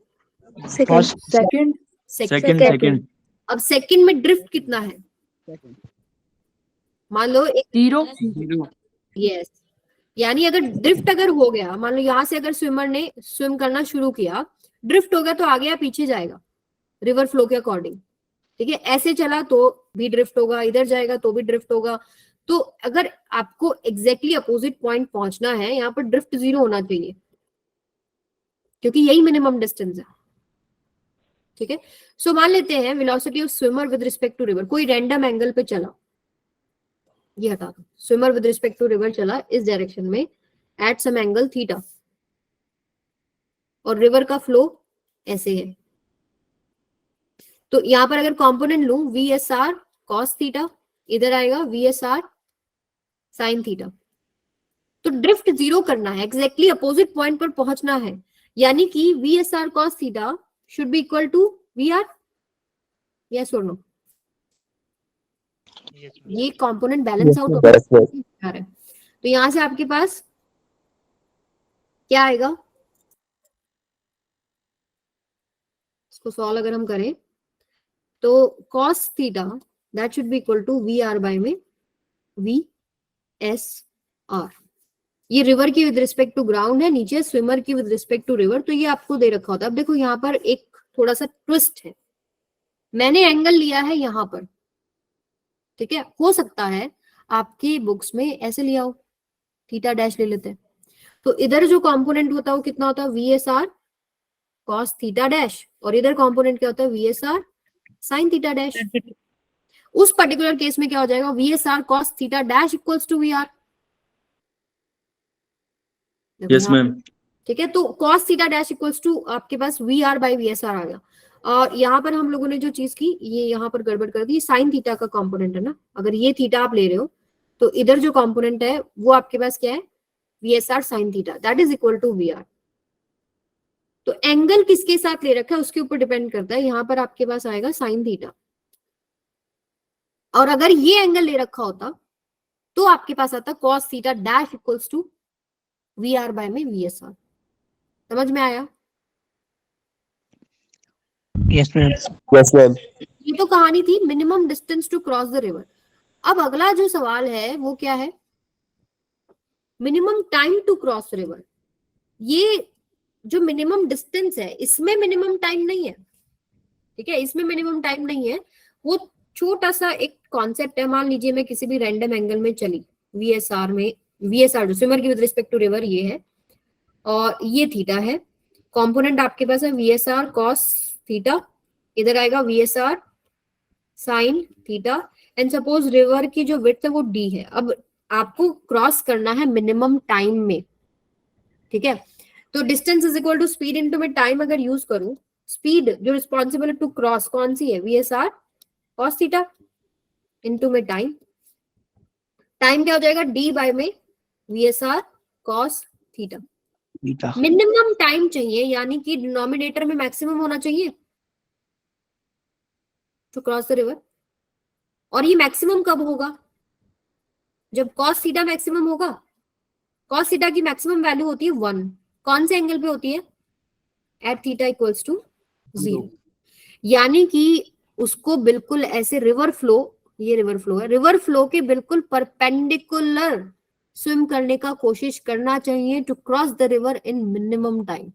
Second. सेकंड अब सेकंड में ड्रिफ्ट कितना है, मान लो एक 0 यस, यानी अगर ड्रिफ्ट अगर हो गया, मान लो यहाँ से अगर स्विमर ने स्विम करना शुरू किया, ड्रिफ्ट हो गया तो आगे या पीछे जाएगा रिवर फ्लो के अकॉर्डिंग, ठीक है। ऐसे चला तो भी ड्रिफ्ट होगा, इधर जाएगा तो भी ड्रिफ्ट होगा। तो अगर आपको एग्जैक्टली अपोजिट पॉइंट पहुंचना है, यहाँ पर ड्रिफ्ट 0 होना चाहिए, क्योंकि यही मिनिमम डिस्टेंस है, ठीक है। सो मान लेते हैं velocity of swimmer with respect to river, कोई रैंडम एंगल पे चला, ये हटा दो, swimmer with respect to river चला इस डायरेक्शन में एट सम एंगल थीटा, और रिवर का फ्लो ऐसे है। तो यहां पर अगर कंपोनेंट लूं VSR cos थीटा, इधर आएगा VSR sin थीटा। तो ड्रिफ्ट 0 करना है, एग्जैक्टली अपोजिट पॉइंट पर पहुंचना है, यानी कि VSR cos theta should be equal to VR, yes और नो। ये कंपोनेंट बैलेंस आउट होगा, तो यहां से आपके पास क्या आएगा, इसको सॉल्व अगर हम करें तो cos theta that should be equal to VR by में VSR। ये रिवर की विद रिस्पेक्ट टू ग्राउंड है, नीचे स्विमर की विद रिस्पेक्ट टू रिवर, तो ये आपको दे रखा होता है। अब देखो यहाँ पर एक थोड़ा सा ट्विस्ट है, मैंने एंगल लिया है यहाँ पर, ठीक है। हो सकता है आपकी बुक्स में ऐसे लिया हो, थीटा डैश ले लेते हैं, तो इधर जो कंपोनेंट होता है वो कितना होता है, VSR cos थीटा डैश, और इधर कंपोनेंट क्या होता है, VSR sin थीटा डैश। उस पर्टिकुलर केस में क्या हो जाएगा, VSR cos theta dash equals to VR। Yes ma'am. ठीक है, तो cos theta dash equals to आपके पास VR बाय VSR आ गया। और यहाँ पर हम लोगों ने जो चीज की, ये यहाँ पर गड़बड़ कर दी, साइन थीटा का कंपोनेंट है ना, अगर ये थीटा आप ले रहे हो तो इधर जो कंपोनेंट है वो आपके पास क्या है, VSR sin theta that is equal to VR। तो एंगल किसके साथ ले रखा है उसके ऊपर डिपेंड करता है, यहाँ पर आपके पास आएगा साइन थीटा, और अगर ये एंगल ले रखा होता तो आपके पास आता cos theta dash equals to VR by में VSR। समझ में आया? Yes ma'am. ये तो कहानी थी minimum distance to cross the river. अब अगला जो सवाल है वो क्या है, minimum time to cross river. ये जो मिनिमम डिस्टेंस है इसमें मिनिमम टाइम नहीं है, ठीक है, इसमें मिनिमम टाइम नहीं है, वो छोटा सा एक कॉन्सेप्ट है, मान लीजिए मैं किसी भी रैंडम एंगल में चली VSR में, VSR जो स्विमर की विद रिस्पेक्ट टू रिवर ये है, और ये थीटा है, कंपोनेंट आपके पास है VSR cos थीटा, इधर आएगा VSR sin theta, and suppose river की जो विड्थ है वो d है। अब आपको क्रॉस करना है मिनिमम टाइम में, ठीक है। तो distance is equal to speed into मैं टाइम अगर यूज करूं, स्पीड जो रिस्पॉन्सिबल है टू क्रॉस कौन सी है, VSR cos थीटा इनटू में टाइम, टाइम क्या हो जाएगा d बाय में VSR cos theta. Theta. Minimum time चाहिए, यानी कि डिनोमिनेटर में मैक्सिमम होना चाहिए टू क्रॉस द रिवर, और ये मैक्सिमम कब होगा, जब cos थीटा मैक्सिमम होगा। cos थीटा की मैक्सिमम वैल्यू होती है 1, कौन से एंगल पे होती है, एट थीटा इक्वल्स टू 0, यानी कि उसको बिल्कुल ऐसे रिवर फ्लो, ये रिवर फ्लो है, रिवर फ्लो के बिल्कुल परपेंडिकुलर स्विम करने का कोशिश करना चाहिए to cross the river in minimum time,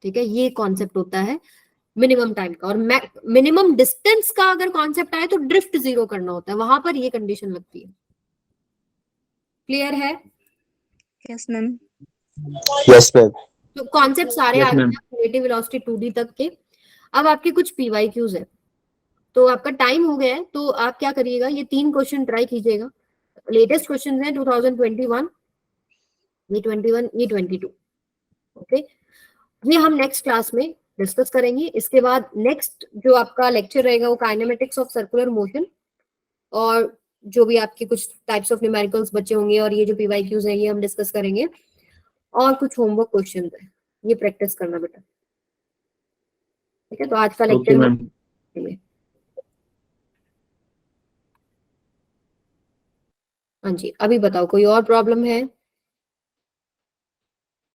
ठीक है। ये कॉन्सेप्ट होता है मिनिमम टाइम का। और मिनिमम डिस्टेंस का अगर कॉन्सेप्ट आए तो ड्रिफ्ट 0 करना होता है, वहां पर ये कंडीशन लगती है। क्लियर है? Yes, ma'am. Yes ma'am. तो कॉन्सेप्ट सारे Yes, आ गए ma'am. रिलेटिव वेलोसिटी 2D तक के। अब आपके कुछ PYQs है, तो आपका टाइम हो गया है, तो आप क्या करिएगा, ये 3 क्वेश्चन ट्राई कीजिएगा। लेटेस्ट क्वेश्चन है 2021, ये 21, ये 22, ओके। ये हम नेक्स्ट क्लास में डिस्कस करेंगे। इसके बाद नेक्स्ट जो आपका लेक्चर रहेगा वो काइनेमेटिक्स ऑफ सर्कुलर मोशन, और जो भी आपके कुछ टाइप्स ऑफ न्यूमेरिकल्स बचे होंगे, और ये जो PYQs हैं ये हम डिस्कस करेंगे, और कुछ होमवर्क क्वेश्चन है, ये प्रैक्टिस करना बेटा, ठीक है। तो आज का Okay, लेक्चर ma'am. हाँ जी, अभी बताओ कोई और प्रॉब्लम है?